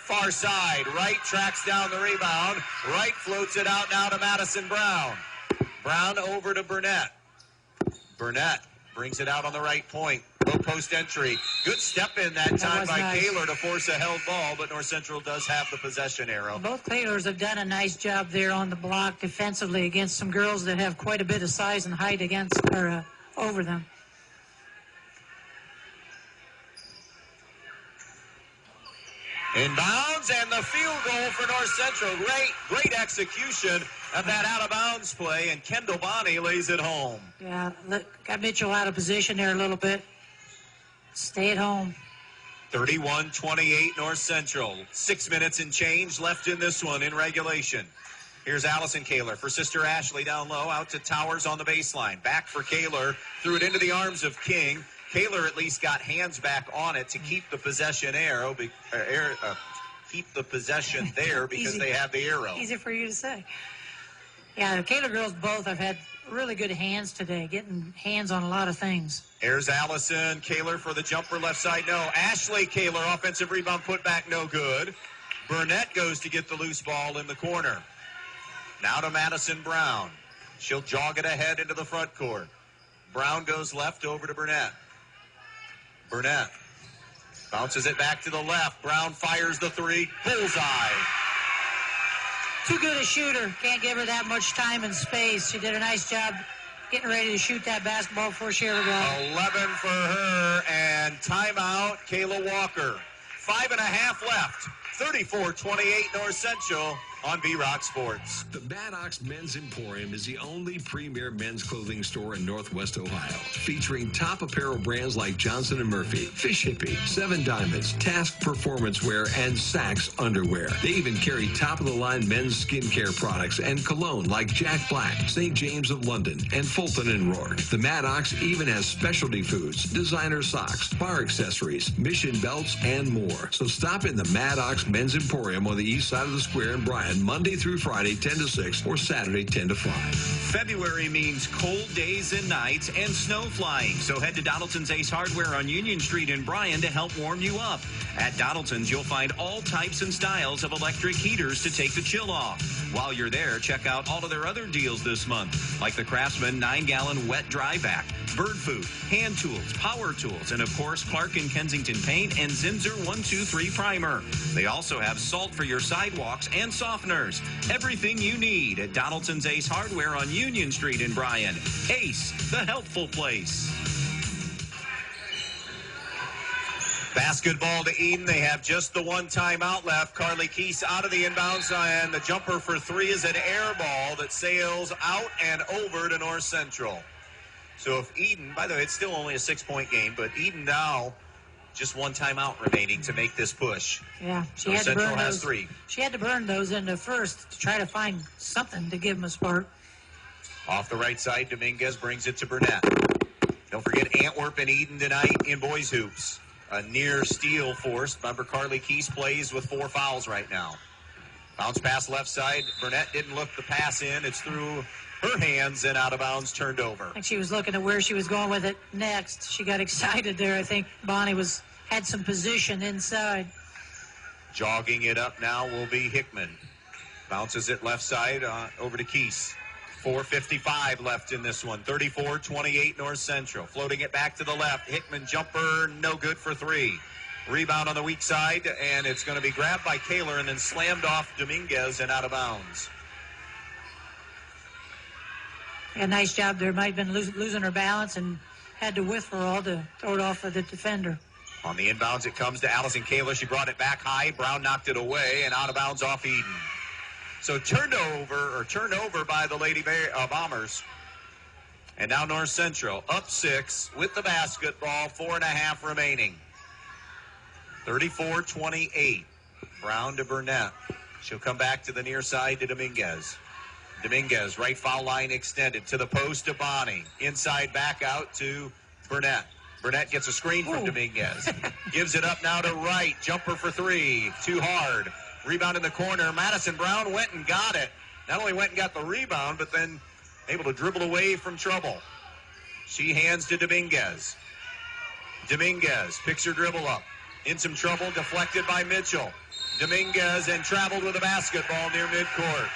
Far side, Wright tracks down the rebound. Wright floats it out now to Madison Brown. Brown over to Burnett. Burnett brings it out on the right point. Low post entry. Good step in that time by nice. Kaler to force a held ball, but North Central does have the possession arrow. Both Kalers have done a nice job there on the block defensively against some girls that have quite a bit of size and height against or over them. Inbounds and the field goal for North Central. Great execution of that out-of-bounds play, and Kendall Bonnie lays it home. Yeah, got Mitchell out of position there a little bit. Stay at home. 31-28 North Central. 6 minutes and change left in this one in regulation. Here's Allison Kaler for sister Ashley down low, out to Towers on the baseline. Back for Kaler, threw it into the arms of King. Kaler at least got hands back on it to keep the possession keep the possession there because they have the arrow. Easy for you to say. Yeah, the Kaler girls both have had really good hands today, getting hands on a lot of things. Here's Allison Kaler for the jumper left side, no. Ashley Kaler, offensive rebound put back, no good. Burnett goes to get the loose ball in the corner. Now to Madison Brown. She'll jog it ahead into the front court. Brown goes left over to Burnett. Burnett bounces it back to the left. Brown fires the 3. Bullseye. Too good a shooter. Can't give her that much time and space. She did a nice job getting ready to shoot that basketball before she ever got it. 11 for her, and timeout, Kayla Walker. 5.5 left. 34-28 North Central on B-Rock Sports. The Maddox Men's Emporium is the only premier men's clothing store in Northwest Ohio, featuring top apparel brands like Johnson & Murphy, Fish Hippie, Seven Diamonds, Task Performance Wear, and Saks Underwear. They even carry top-of-the-line men's skincare products and cologne like Jack Black, St. James of London, and Fulton & Rourke. The Maddox even has specialty foods, designer socks, bar accessories, Mission belts, and more. So stop in the Maddox Men's Emporium on the east side of the square in Bryan, Monday through Friday, 10 to 6, or Saturday, 10 to 5. February means cold days and nights and snow flying. So head to Donaldson's Ace Hardware on Union Street in Bryan to help warm you up. At Donaldson's, you'll find all types and styles of electric heaters to take the chill off. While you're there, check out all of their other deals this month, like the Craftsman 9-gallon wet dry vac, bird food, hand tools, power tools, and of course, Clark & Kensington paint and Zinsser 123 primer. They also have salt for your sidewalks and softeners. Everything you need at Donaldson's Ace Hardware on Union Street in Bryan. Ace, the helpful place. Basketball to Edon. They have just the one timeout left. Carly Keese out of the inbounds, and the jumper for three is an air ball that sails out and over to North Central. So if Edon, by the way, it's still only a 6-point game, but Edon now just one timeout remaining to make this push. Yeah, she North had to Central burn has those. 3. She had to burn those in the first to try to find something to give them a spark. Off the right side, Dominguez brings it to Burnett. Don't forget Antwerp and Edon tonight in boys hoops. A near steal forced. Remember, Carly Keese plays with 4 fouls right now. Bounce pass left side. Burnett didn't look the pass in. It's through her hands and out of bounds, turned over. I think she was looking at where she was going with it next. She got excited there. I think Bonnie had some position inside. Jogging it up now will be Hickman. Bounces it left side over to Keese. 4:55 left in this one. 34-28 North Central. Floating it back to the left. Hickman jumper, no good for 3. Rebound on the weak side, and it's going to be grabbed by Kaler and then slammed off Dominguez and out of bounds. Yeah, nice job there. Might have been losing her balance and had to withdrawal to throw it off of the defender. On the inbounds, it comes to Allison Kaler. She brought it back high. Brown knocked it away and out of bounds off Edon. So turnover by the Lady Bombers. And now North Central up 6 with the basketball. 4.5 remaining. 34-28. Brown to Burnett. She'll come back to the near side to Dominguez. Dominguez, right foul line extended to the post to Bonnie. Inside back out to Burnett. Burnett gets a screen from Dominguez. Gives it up now to Wright. Jumper for 3. Too hard. Rebound in the corner. Madison Brown went and got it. Not only went and got the rebound, but then able to dribble away from trouble. She hands to Dominguez. Dominguez picks her dribble up. In some trouble, deflected by Mitchell. Dominguez and traveled with a basketball near midcourt.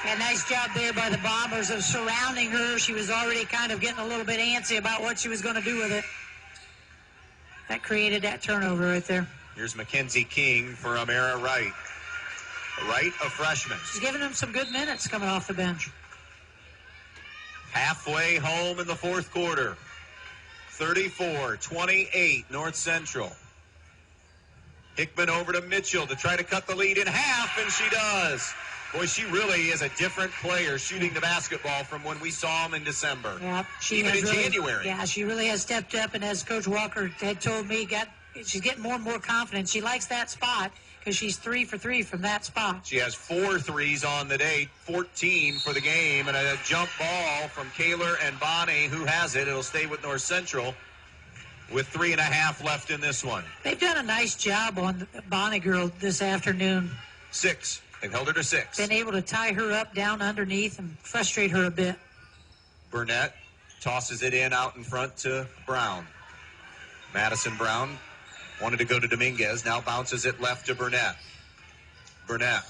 Yeah, nice job there by the Bombers of surrounding her. She was already kind of getting a little bit antsy about what she was going to do with it. That created that turnover right there. Here's Mackenzie King for Amara Wright. Wright, a freshman. She's giving him some good minutes coming off the bench. Halfway home in the fourth quarter. 34-28 North Central. Hickman over to Mitchell to try to cut the lead in half, and she does. Boy, she really is a different player shooting the basketball from when we saw him in December. Yeah, even in January. Yeah, she really has stepped up, and as Coach Walker had told me, she's getting more and more confident. She likes that spot because she's 3 for 3 from that spot. She has 4 threes on the day, 14 for the game, and a jump ball from Kaler and Bonnie, who has it. It'll stay with North Central with 3.5 left in this one. They've done a nice job on the Bonnie girl this afternoon. 6. They've held her to 6. Been able to tie her up down underneath and frustrate her a bit. Burnett tosses it in out in front to Brown. Madison Brown wanted to go to Dominguez. Now bounces it left to Burnett. Burnett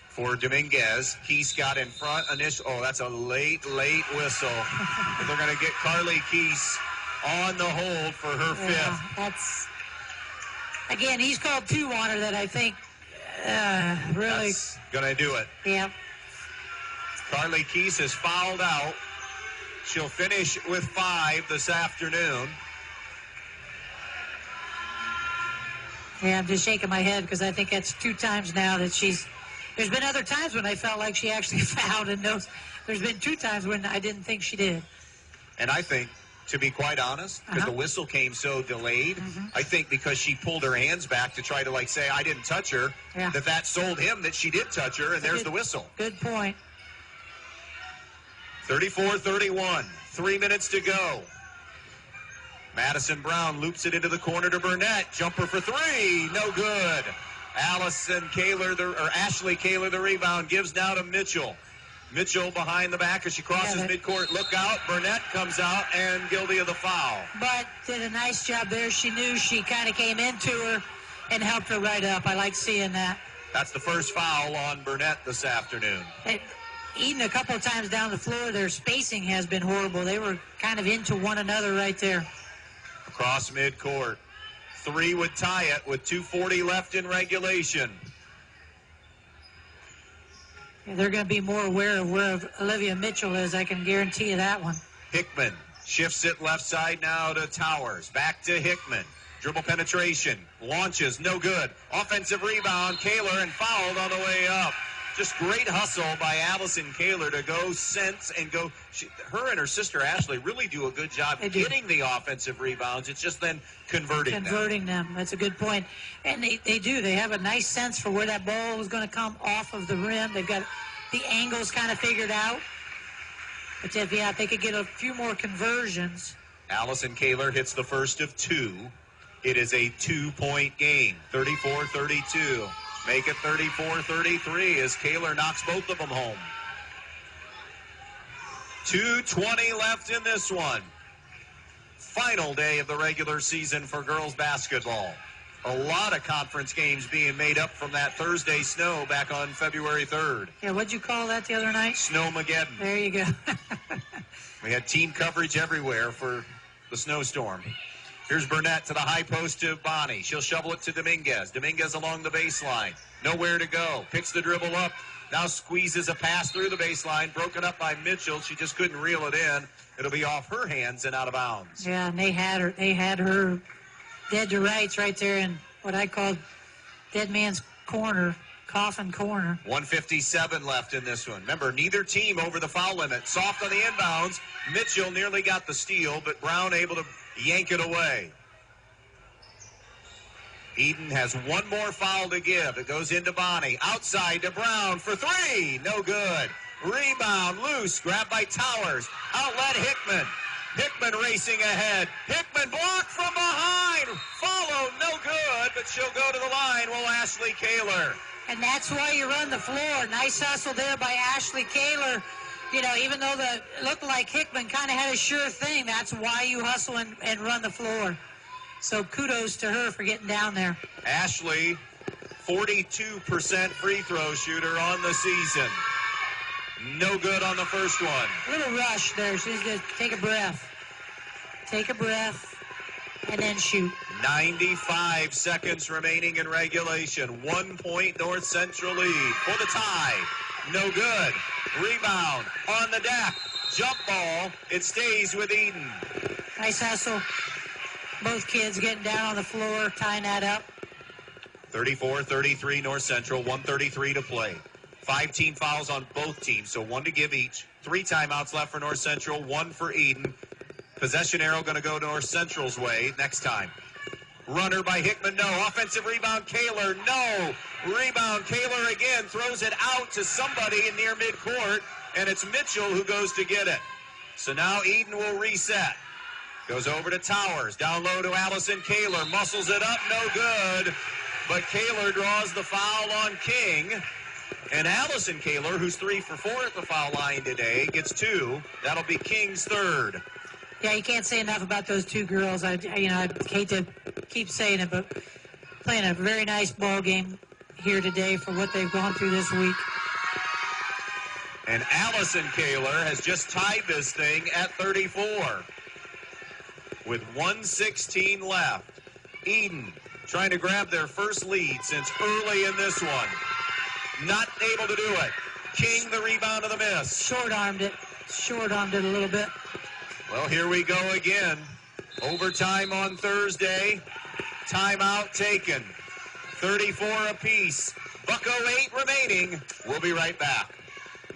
for Dominguez. Keese got in front. That's a late whistle. And they're going to get Carly Keese on the hold for her 5th. That's, again, he's called 2 on her that I think really that's going to do it. Yeah. Carly Keese is fouled out. She'll finish with 5 this afternoon. Yeah, I'm just shaking my head because I think that's 2 times now that there's been other times when I felt like she actually fouled, and there's been 2 times when I didn't think she did. And I think, to be quite honest, because the whistle came so delayed, I think because she pulled her hands back to try to say, I didn't touch her, that sold him that she did touch her, and there's the whistle. Good point. 34-31, 3 minutes to go. Madison Brown loops it into the corner to Burnett. Jumper for 3, no good. Ashley Kaler, the rebound, gives now to Mitchell. Mitchell behind the back as she crosses midcourt. Look out. Burnett comes out and guilty of the foul. But did a nice job there. She knew she kind of came into her and helped her right up. I like seeing that. That's the first foul on Burnett this afternoon. Edon, a couple of times down the floor, their spacing has been horrible. They were kind of into one another right there. Across midcourt. 3 would tie it with 2:40 left in regulation. Yeah, they're going to be more aware of where Olivia Mitchell is. I can guarantee you that one. Hickman shifts it left side now to Towers. Back to Hickman. Dribble penetration. Launches. No good. Offensive rebound. Kaler and fouled on the way up. Just great hustle by Allison Kaler to go sense and go. Her and her sister Ashley really do a good job getting the offensive rebounds. It's just then converting them. That's a good point. And they do. They have a nice sense for where that ball was going to come off of the rim. They've got the angles kind of figured out. But if they could get a few more conversions. Allison Kaler hits the first of 2. It is a 2-point game, 34-32. Make it 34-33 as Kaler knocks both of them home. 2:20 left in this one. Final day of the regular season for girls basketball. A lot of conference games being made up from that Thursday snow back on February 3rd. Yeah, what'd you call that the other night? Snowmageddon. There you go. We had team coverage everywhere for the snowstorm. Here's Burnett to the high post to Bonnie. She'll shovel it to Dominguez. Dominguez along the baseline. Nowhere to go. Picks the dribble up. Now squeezes a pass through the baseline. Broken up by Mitchell. She just couldn't reel it in. It'll be off her hands and out of bounds. Yeah, and they had her dead to rights right there in what I called dead man's corner, coffin corner. 1:57 left in this one. Remember, neither team over the foul limit. Soft on the inbounds. Mitchell nearly got the steal, but Brown able to yank it away. Edon has one more foul to give. It goes into Bonnie. Outside to Brown for 3. No good. Rebound loose. Grabbed by Towers. Outlet Hickman. Hickman racing ahead. Hickman blocked from behind. Followed. No good, but she'll go to the line. Will Ashley Kaler. And that's why you run the floor. Nice hustle there by Ashley Kaler. Even though it looked like Hickman kind of had a sure thing, that's why you hustle and run the floor. So kudos to her for getting down there. Ashley, 42% free throw shooter on the season. No good on the first one. A little rush there. She's going to take a breath. Take a breath and then shoot. 95 seconds remaining in regulation. 1 point North Central lead for the tie. No good. Rebound on the deck. Jump ball. It stays with Edon. Nice hustle. Both kids getting down on the floor, tying that up. 34-33 North Central, 1:33 to play. 5 team fouls on both teams, so 1 to give each. 3 timeouts left for North Central, 1 for Edon. Possession arrow going to go North Central's way next time. Runner by Hickman, no. Offensive rebound, Kaler, no. Rebound, Kaler again, throws it out to somebody in near midcourt, and it's Mitchell who goes to get it. So now Edon will reset. Goes over to Towers, down low to Allison Kaler, muscles it up, no good. But Kaler draws the foul on King. And Allison Kaler, who's 3 for 4 at the foul line today, gets 2. That'll be King's 3rd. Yeah, you can't say enough about those 2 girls. I hate to keep saying it, but playing a very nice ball game here today for what they've gone through this week. And Allison Kaler has just tied this thing at 34. With 1:16 left. Edon trying to grab their first lead since early in this one. Not able to do it. King the rebound of the miss. Short-armed it. short-armed it a little bit. Well, here we go again. Overtime on Thursday. Timeout taken. 34 apiece. Bucko 8 remaining. We'll be right back.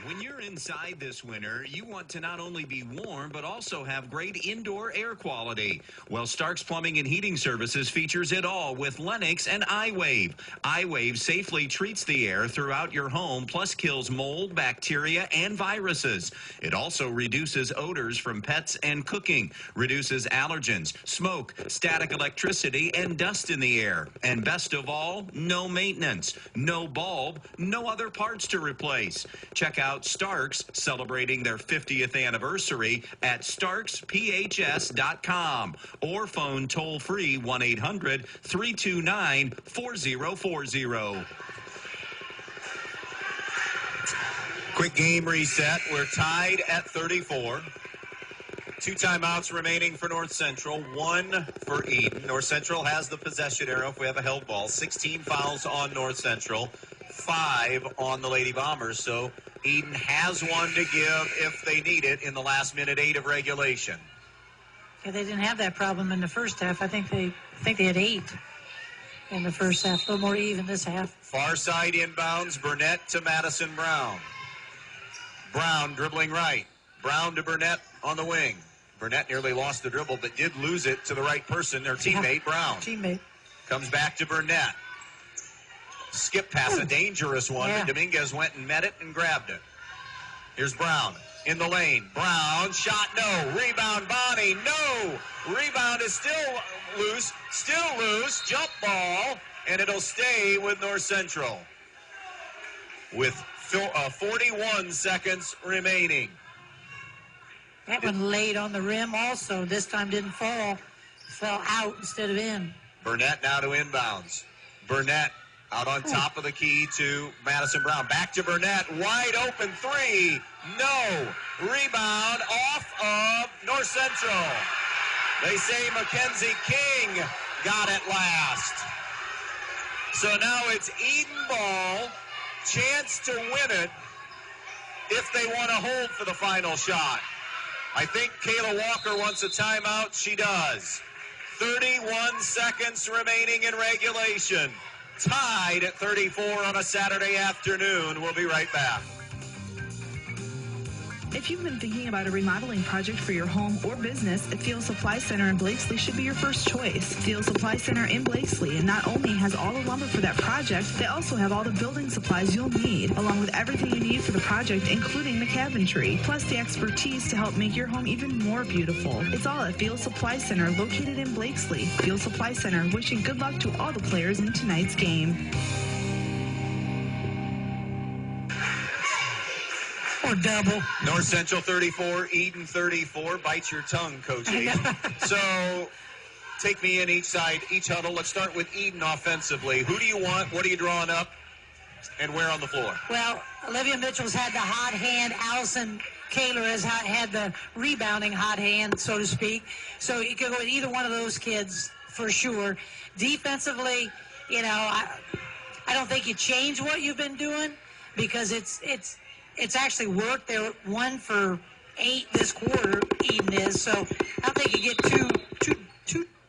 When you're inside this winter, you want to not only be warm, but also have great indoor air quality. Well, Stark's Plumbing and Heating Services features it all with Lennox and iWave. iWave safely treats the air throughout your home, plus kills mold, bacteria, and viruses. It also reduces odors from pets and cooking, reduces allergens, smoke, static electricity, and dust in the air. And best of all, no maintenance, no bulb, no other parts to replace. Check out Stark's celebrating their 50th anniversary at starksphs.com or phone toll-free 1-800-329-4040. Quick game reset. We're tied at 34. 2 timeouts remaining for North Central, 1 for Edon. North Central has the possession arrow if we have a held ball. 16 fouls on North Central, 5 on the Lady Bombers. So Edon has one to give if they need it in the last minute 8 of regulation. Yeah, they didn't have that problem in the first half. I think they had 8 in the first half. A little more even this half. Far side inbounds, Burnett to Madison Brown. Brown dribbling right. Brown to Burnett on the wing. Burnett nearly lost the dribble, but did lose it to the right person, their teammate, Brown. Teammate. Comes back to Burnett. Skip pass, a dangerous one. Yeah. Dominguez went and met it and grabbed it. Here's Brown in the lane. Brown, shot, no. Rebound, Bonnie, no. Rebound is still loose. Jump ball, and it'll stay with North Central. With 41 seconds remaining. That one laid on the rim also. This time didn't fall. Fell out instead of in. Burnett now to inbounds. Burnett out on top of the key to Madison Brown. Back to Burnett. Wide open 3. No. Rebound off of North Central. They say Mackenzie King got it last. So now it's Edon ball. Chance to win it if they want to hold for the final shot. I think Kayla Walker wants a timeout. She does. 31 seconds remaining in regulation. Tied at 34 on a Saturday afternoon. We'll be right back. If you've been thinking about a remodeling project for your home or business, Field Supply Center in Blakesley should be your first choice. Field Supply Center in Blakesley not only has all the lumber for that project, they also have all the building supplies you'll need, along with everything you need for the project, including the cabinetry, plus the expertise to help make your home even more beautiful. It's all at Field Supply Center, located in Blakesley. Field Supply Center, wishing good luck to all the players in tonight's game. Or double. North Central 34, Edon 34. Bite your tongue, Coach Edon. So take me in each side, each huddle. Let's start with Edon offensively. Who do you want? What are you drawing up? And where on the floor? Well, Olivia Mitchell's had the hot hand. Allison Kaler has had the rebounding hot hand, so to speak. So you can go with either one of those kids for sure. Defensively, you know, I don't think you change what you've been doing because it's actually worked. They're 1 for 8 this quarter, Edon is. So I don't think you get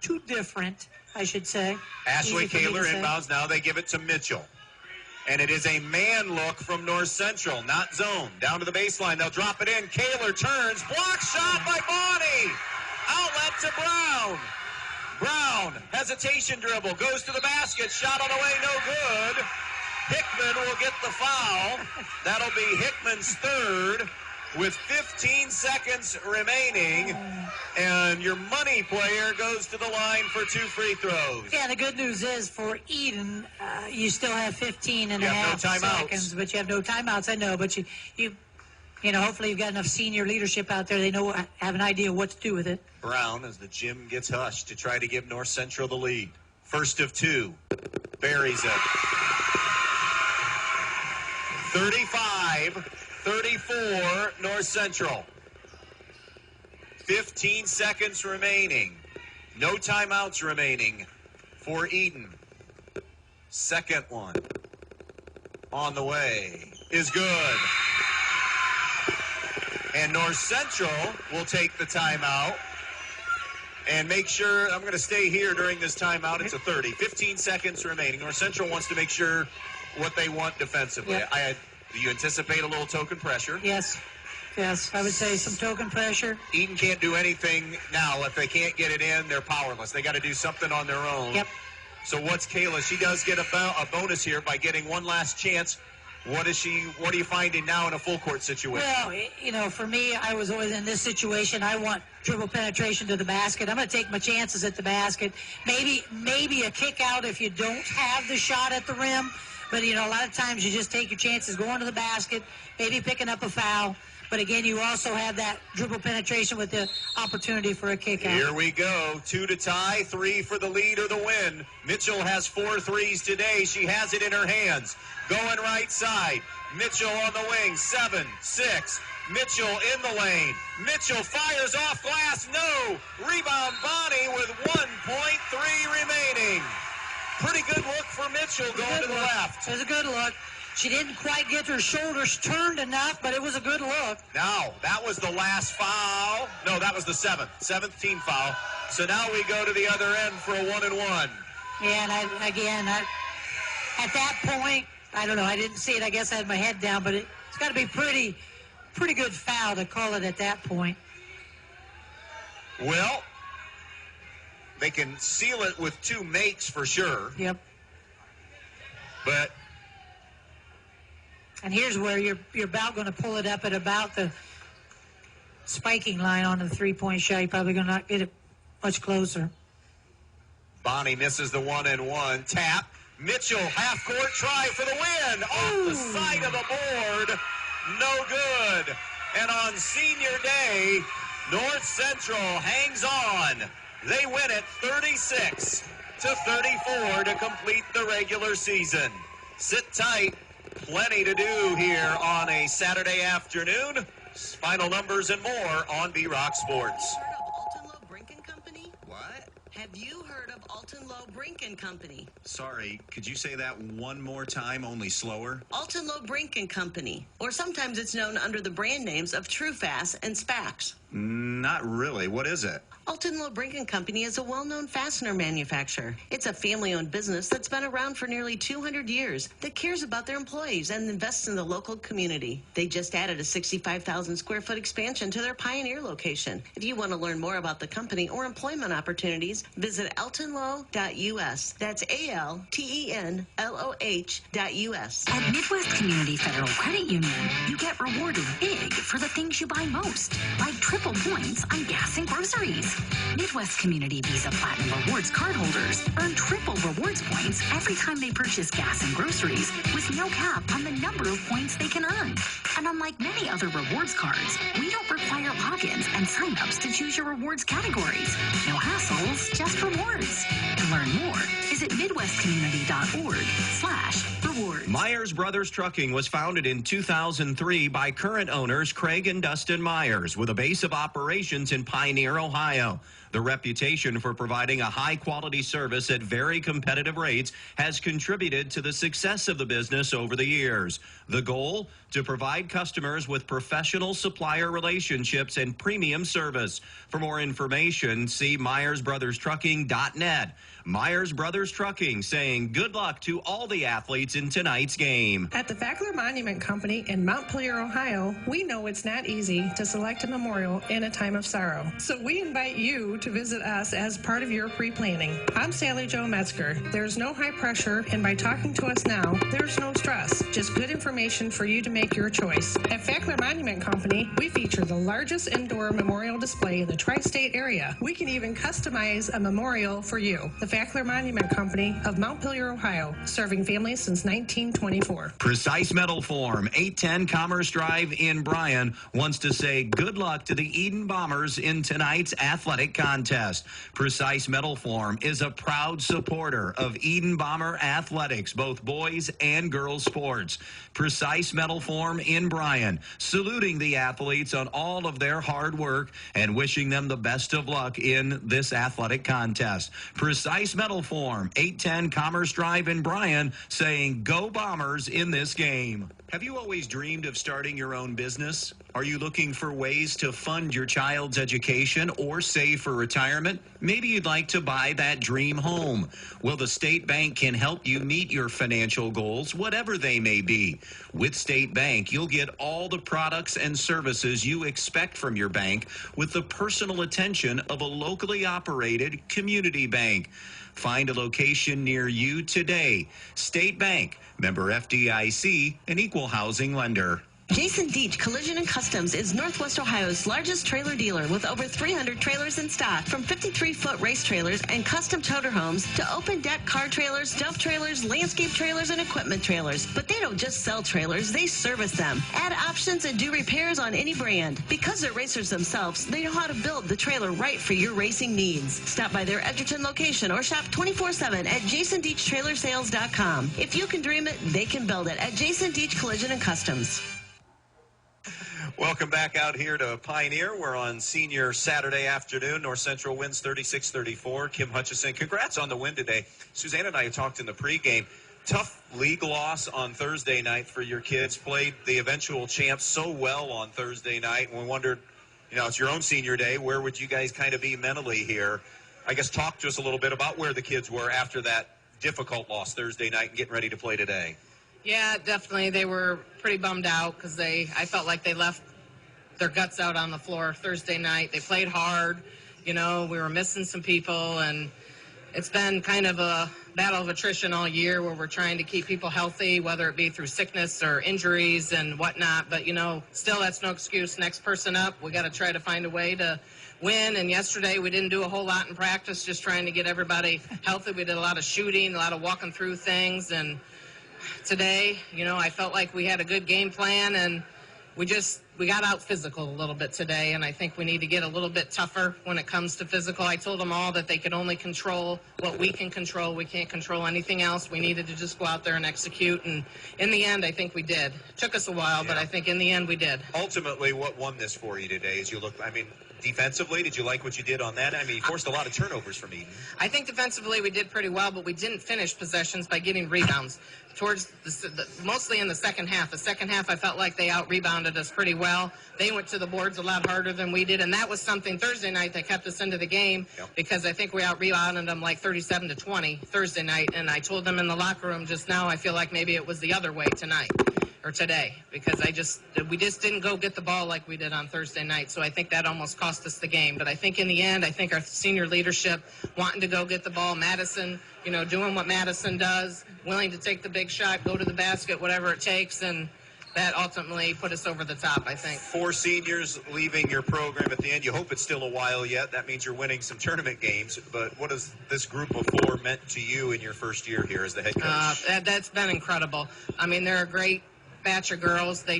too different, I should say. Ashley Kaler inbounds. Now they give it to Mitchell. And it is a man look from North Central, not zone. Down to the baseline. They'll drop it in. Kaler turns. Block shot by Bonnie. Outlet to Brown. Brown, hesitation dribble. Goes to the basket. Shot on the way, no good. Hickman will get the foul. That'll be Hickman's third with 15 seconds remaining. And your money player goes to the line for 2 free throws. Yeah, the good news is for Edon, you still have 15 and a half seconds, but you have no timeouts. I know, but you know, hopefully you've got enough senior leadership out there. They have an idea what to do with it. Brown, as the gym gets hushed, to try to give North Central the lead. First of 2. Buries it. 35-34, North Central. 15 seconds remaining. No timeouts remaining for Edon. Second one on the way is good. And North Central will take the timeout and make sure, I'm going to stay here during this timeout. It's a 30. 15 seconds remaining. North Central wants to make sure what they want defensively. Yep. Do you anticipate a little token pressure? Yes. Yes, I would say some token pressure. Edon can't do anything now. If they can't get it in, they're powerless. They got to do something on their own. Yep. So what's Kayla? She does get a bonus here by getting one last chance. What are you finding now in a full court situation? Well, for me, I was always in this situation. I want dribble penetration to the basket. I'm going to take my chances at the basket. Maybe a kick out if you don't have the shot at the rim. But, a lot of times you just take your chances going to the basket, maybe picking up a foul. But again, you also have that dribble penetration with the opportunity for a kick out. Here we go. 2 to tie, 3 for the lead or the win. Mitchell has 4 threes today. She has it in her hands. Going right side. Mitchell on the wing. 7, 6. Mitchell in the lane. Mitchell fires off glass. No. Rebound Bonnie with 1.3 remaining. Pretty good look for Mitchell going to the left. It was a good look. She didn't quite get her shoulders turned enough, but it was a good look. Now, that was the last foul. No, that was the seventh team foul. So now we go to the other end for a 1-and-1. Yeah, and at that point, I don't know. I didn't see it. I guess I had my head down, but it's got to be pretty good foul to call it at that point. Well, they can seal it with 2 makes for sure. Yep. But... And here's where you're about going to pull it up at about the spiking line on the three-point shot. You're probably going to not get it much closer. Bonnie misses the 1-and-1. Tap. Mitchell, half-court try for the win. Off the side of the board. No good. And on senior day, North Central hangs on. They win it 36 to 34 to complete the regular season. Sit tight. Plenty to do here on a Saturday afternoon. Final numbers and more on B-Rock Sports. Heard of Alton Low Brink & Company? What? Have you heard of Alton Low Brink & Company? Sorry, could you say that one more time, only slower? Alton Low Brink & Company, or sometimes it's known under the brand names of TrueFast and Spax. Not really. What is it? Alton Low Brink & Company is a well-known fastener manufacturer. It's a family-owned business that's been around for nearly 200 years that cares about their employees and invests in the local community. They just added a 65,000 square foot expansion to their Pioneer location. If you want to learn more about the company or employment opportunities, visit altonlow.us. That's ALTENLOH.us. At Midwest Community Federal Credit Union, you get rewarded big for the things you buy most, like triple points on gas and groceries. Midwest Community Visa Platinum Rewards cardholders earn triple rewards points every time they purchase gas and groceries with no cap on the number of points they can earn. And unlike many other rewards cards, we don't require logins and sign-ups to choose your rewards categories. No hassles, just rewards. To learn more, visit midwestcommunity.org/rewards. Myers Brothers Trucking was founded in 2003 by current owners Craig and Dustin Myers with a base of operations in Pioneer, Ohio. The reputation for providing a high-quality service at very competitive rates has contributed to the success of the business over the years. The goal? To provide customers with professional supplier relationships and premium service. For more information, see MyersBrothersTrucking.net. Myers Brothers Trucking saying good luck to all the athletes in tonight's game. At the Fackler Monument Company in Montpelier, Ohio, we know it's not easy to select a memorial in a time of sorrow. So we invite you to visit us as part of your pre-planning. I'm Sally Jo Metzger. There's no high pressure, and by talking to us now, there's no stress. Just good information for you to make your choice. At Fackler Monument Company, we feature the largest indoor memorial display in the tri-state area. We can even customize a memorial for you. The Fackler Monument Company of Montpelier, Ohio, serving families since 1924. Precise Metal Form, 810 Commerce Drive in Bryan, wants to say good luck to the Edon Bombers in tonight's athletic contest. Precise Metal Form is a proud supporter of Edon Bomber athletics, both boys and girls sports. Precise Metal Form in Bryan, saluting the athletes on all of their hard work and wishing them the best of luck in this athletic contest. Precise Metal Form, 810 Commerce Drive in Bryan, saying go Bombers in this game. Have you always dreamed of starting your own business? Are you looking for ways to fund your child's education or save for retirement? Maybe you'd like to buy that dream home. Well, the State Bank can help you meet your financial goals, whatever they may be. With State Bank, you'll get all the products and services you expect from your bank with the personal attention of a locally operated community bank. Find a location near you today. State Bank, member FDIC, an equal housing lender. Jason Deach Collision and Customs is Northwest Ohio's largest trailer dealer with over 300 trailers in stock, from 53-foot race trailers and custom toter homes to open deck car trailers, dump trailers, landscape trailers, and equipment trailers. But they don't just sell trailers, they service them, add options, and do repairs on any brand. Because they're racers themselves, they know how to build the trailer right for your racing needs. Stop by their Edgerton location or shop 24/7 at jasondeachtrailersales.com. If you can dream it, they can build it at Jason Deach Collision and Customs. Welcome back out here to Pioneer. We're on senior Saturday afternoon. North Central wins 36-34. Kim Hutchison, congrats on the win today. Suzanne and I talked in the pregame. Tough league loss on Thursday night for your kids. Played the eventual champs so well on Thursday night. And we wondered, it's your own senior day. Where would you guys kind of be mentally here? I guess talk to us a little bit about where the kids were after that difficult loss Thursday night and getting ready to play today. Yeah, definitely. They were pretty bummed out because I felt like they left their guts out on the floor Thursday night. They played hard. We were missing some people, and it's been kind of a battle of attrition all year where we're trying to keep people healthy, whether it be through sickness or injuries and whatnot. But, still that's no excuse. Next person up, we got to try to find a way to win. And yesterday we didn't do a whole lot in practice, just trying to get everybody healthy. We did a lot of shooting, a lot of walking through things, and today, I felt like we had a good game plan, and we got out physical a little bit today, and I think we need to get a little bit tougher when it comes to physical. I told them all that they could only control what we can control. We can't control anything else. We needed to just go out there and execute, and in the end, I think we did. It took us a while, but I think in the end we did. Ultimately, what won this for you today is defensively, did you like what you did on that? You forced a lot of turnovers from Edon. I think defensively we did pretty well, but we didn't finish possessions by getting rebounds. Towards mostly in the second half. The second half, I felt like they out-rebounded us pretty well. They went to the boards a lot harder than we did, and that was something Thursday night that kept us into the game because I think we out-rebounded them like 37-20 Thursday night, and I told them in the locker room just now I feel like maybe it was the other way tonight. Or today, because we just didn't go get the ball like we did on Thursday night. So I think that almost cost us the game. But I think in the end, our senior leadership wanting to go get the ball, Madison, doing what Madison does, willing to take the big shot, go to the basket, whatever it takes, and that ultimately put us over the top, I think. 4 seniors leaving your program at the end. You hope it's still a while yet. That means you're winning some tournament games. But what has this group of 4 meant to you in your first year here as the head coach? That's been incredible. They're a great batch of girls. They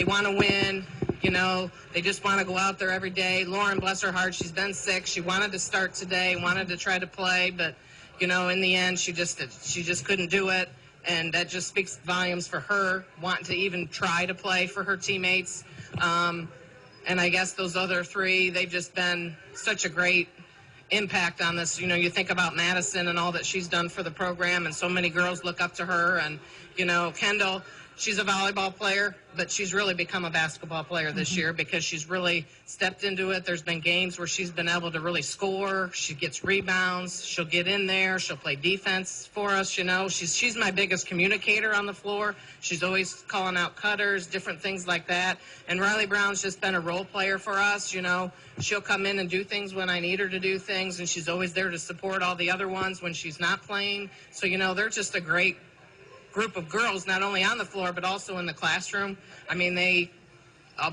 want to win. They just want to go out there every day. Lauren, bless her heart, she's been sick. She wanted to start today, wanted to try to play, but in the end she just couldn't do it, and that just speaks volumes for her wanting to even try to play for her teammates. And I guess those other 3, they've just been such a great impact on this. You think about Madison and all that she's done for the program, and so many girls look up to her, and Kendall, she's a volleyball player, but she's really become a basketball player this year because she's really stepped into it. There's been games where she's been able to really score. She gets rebounds. She'll get in there. She'll play defense for us, She's my biggest communicator on the floor. She's always calling out cutters, different things like that. And Riley Brown's just been a role player for us, She'll come in and do things when I need her to do things, and she's always there to support all the other ones when she's not playing. So, they're just a great group of girls, not only on the floor but also in the classroom. They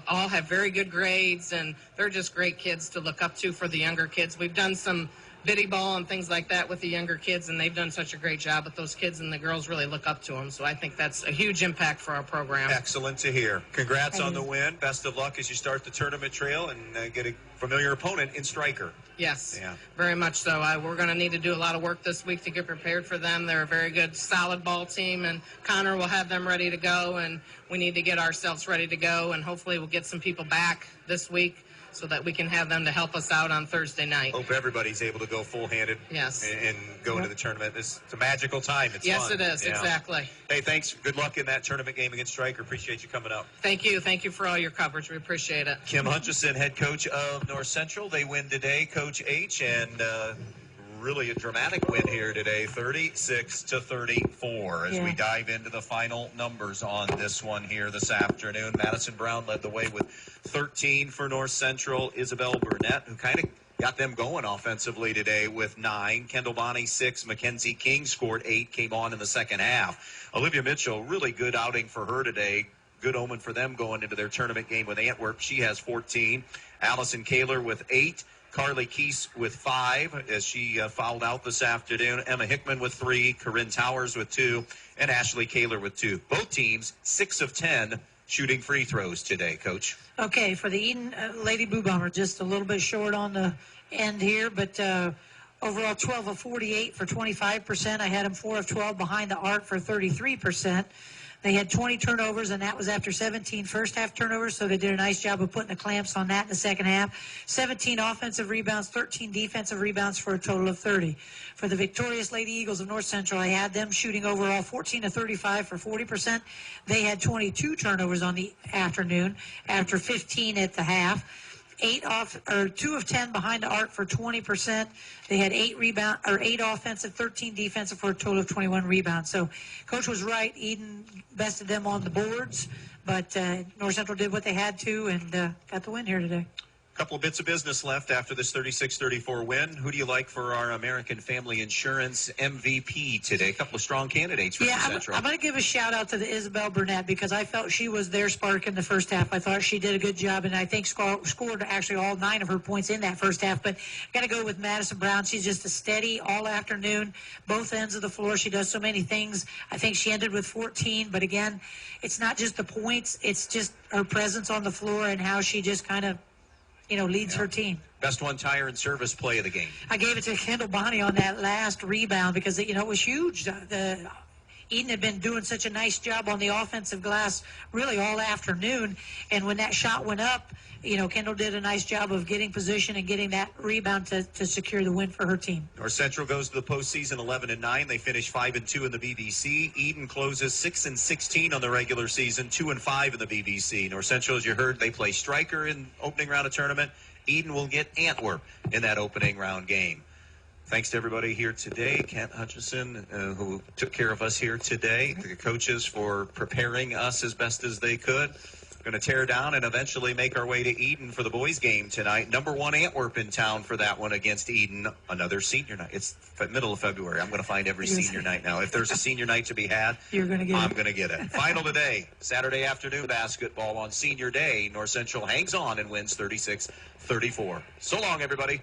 all have very good grades, and they're just great kids to look up to for the younger kids. We've done some biddy ball and things like that with the younger kids, and they've done such a great job with those kids, and the girls really look up to them. So I think that's a huge impact for our program. Excellent to hear. Congrats on the win. Best of luck as you start the tournament trail and get a familiar opponent in Stryker. Yes, Yeah. very much so. We're going to need to do a lot of work this week to get prepared for them. They're a very good, solid ball team, and Connor will have them ready to go, and we need to get ourselves ready to go, and hopefully we'll get some people back this week so that we can have them to help us out on Thursday night. Hope everybody's able to go full-handed and go into the tournament. It's a magical time. It's yes, fun. It is, exactly. Hey, thanks. Good luck in that tournament game against Stryker. Appreciate you coming up. Thank you. Thank you for all your coverage. We appreciate it. Kim Hutchison, head coach of North Central. They win today, Coach H, and really a dramatic win here today, 36-34. As we dive into the final numbers on this one here this afternoon, Madison Brown led the way with 13 for North Central. Isabel Burnett, who kind of got them going offensively today, with 9. Kendall Bonney, 6. Mackenzie King scored 8, came on in the second half. Olivia Mitchell, really good outing for her today. Good omen for them going into their tournament game with Antwerp. She has 14. Allison Kaler with 8. Carly Keese with 5 as she fouled out this afternoon. Emma Hickman with 3. Corinne Towers with 2. And Ashley Kaler with 2. Both teams, 6 of 10 shooting free throws today, Coach. Okay, for the Edon Lady Blue Bomber, just a little bit short on the end here, but overall 12 of 48 for 25%. I had them 4 of 12 behind the arc for 33%. They had 20 turnovers, and that was after 17 first-half turnovers, so they did a nice job of putting the clamps on that in the second half. 17 offensive rebounds, 13 defensive rebounds for a total of 30. For the victorious Lady Eagles of North Central, I had them shooting overall 14 of 35 for 40%. They had 22 turnovers on the afternoon after 15 at the half. 2 of 10 behind the arc for 20%. They had 8 offensive, 13 defensive for a total of 21 rebounds. So Coach was right. Edon bested them on the boards, but North Central did what they had to and got the win here today. Couple of bits of business left after this 36-34 win. Who do you like for our American Family Insurance MVP today? A couple of strong candidates for Central. I'm going to give a shout out to the Isabel Burnett because I felt she was their spark in the first half. I thought she did a good job, and I think scored actually all 9 of her points in that first half. But got to go with Madison Brown. She's just a steady all afternoon, both ends of the floor. She does so many things. I think she ended with 14. But again, it's not just the points. It's just her presence on the floor and how she just kind of leads her team. Best one tire and service play of the game. I gave it to Kendall Bonney on that last rebound because, it was huge. Edon had been doing such a nice job on the offensive glass really all afternoon, and when that shot went up, Kendall did a nice job of getting position and getting that rebound to secure the win for her team. North Central goes to the postseason 11-9. They finish 5-2 in the BBC. Edon closes 6-16 on the regular season, 2-5 in the BBC. North Central, as you heard, they play Stryker in opening round of tournament. Edon will get Antwerp in that opening round game. Thanks to everybody here today. Kent Hutchison, who took care of us here today. The coaches for preparing us as best as they could. Going to tear down and eventually make our way to Edon for the boys' game tonight. Number 1 Antwerp in town for that one against Edon. Another senior night. It's middle of February. I'm going to find every senior night now. If there's a senior night to be had, I'm going to get it. Final today, Saturday afternoon basketball on Senior Day. North Central hangs on and wins 36-34. So long, everybody.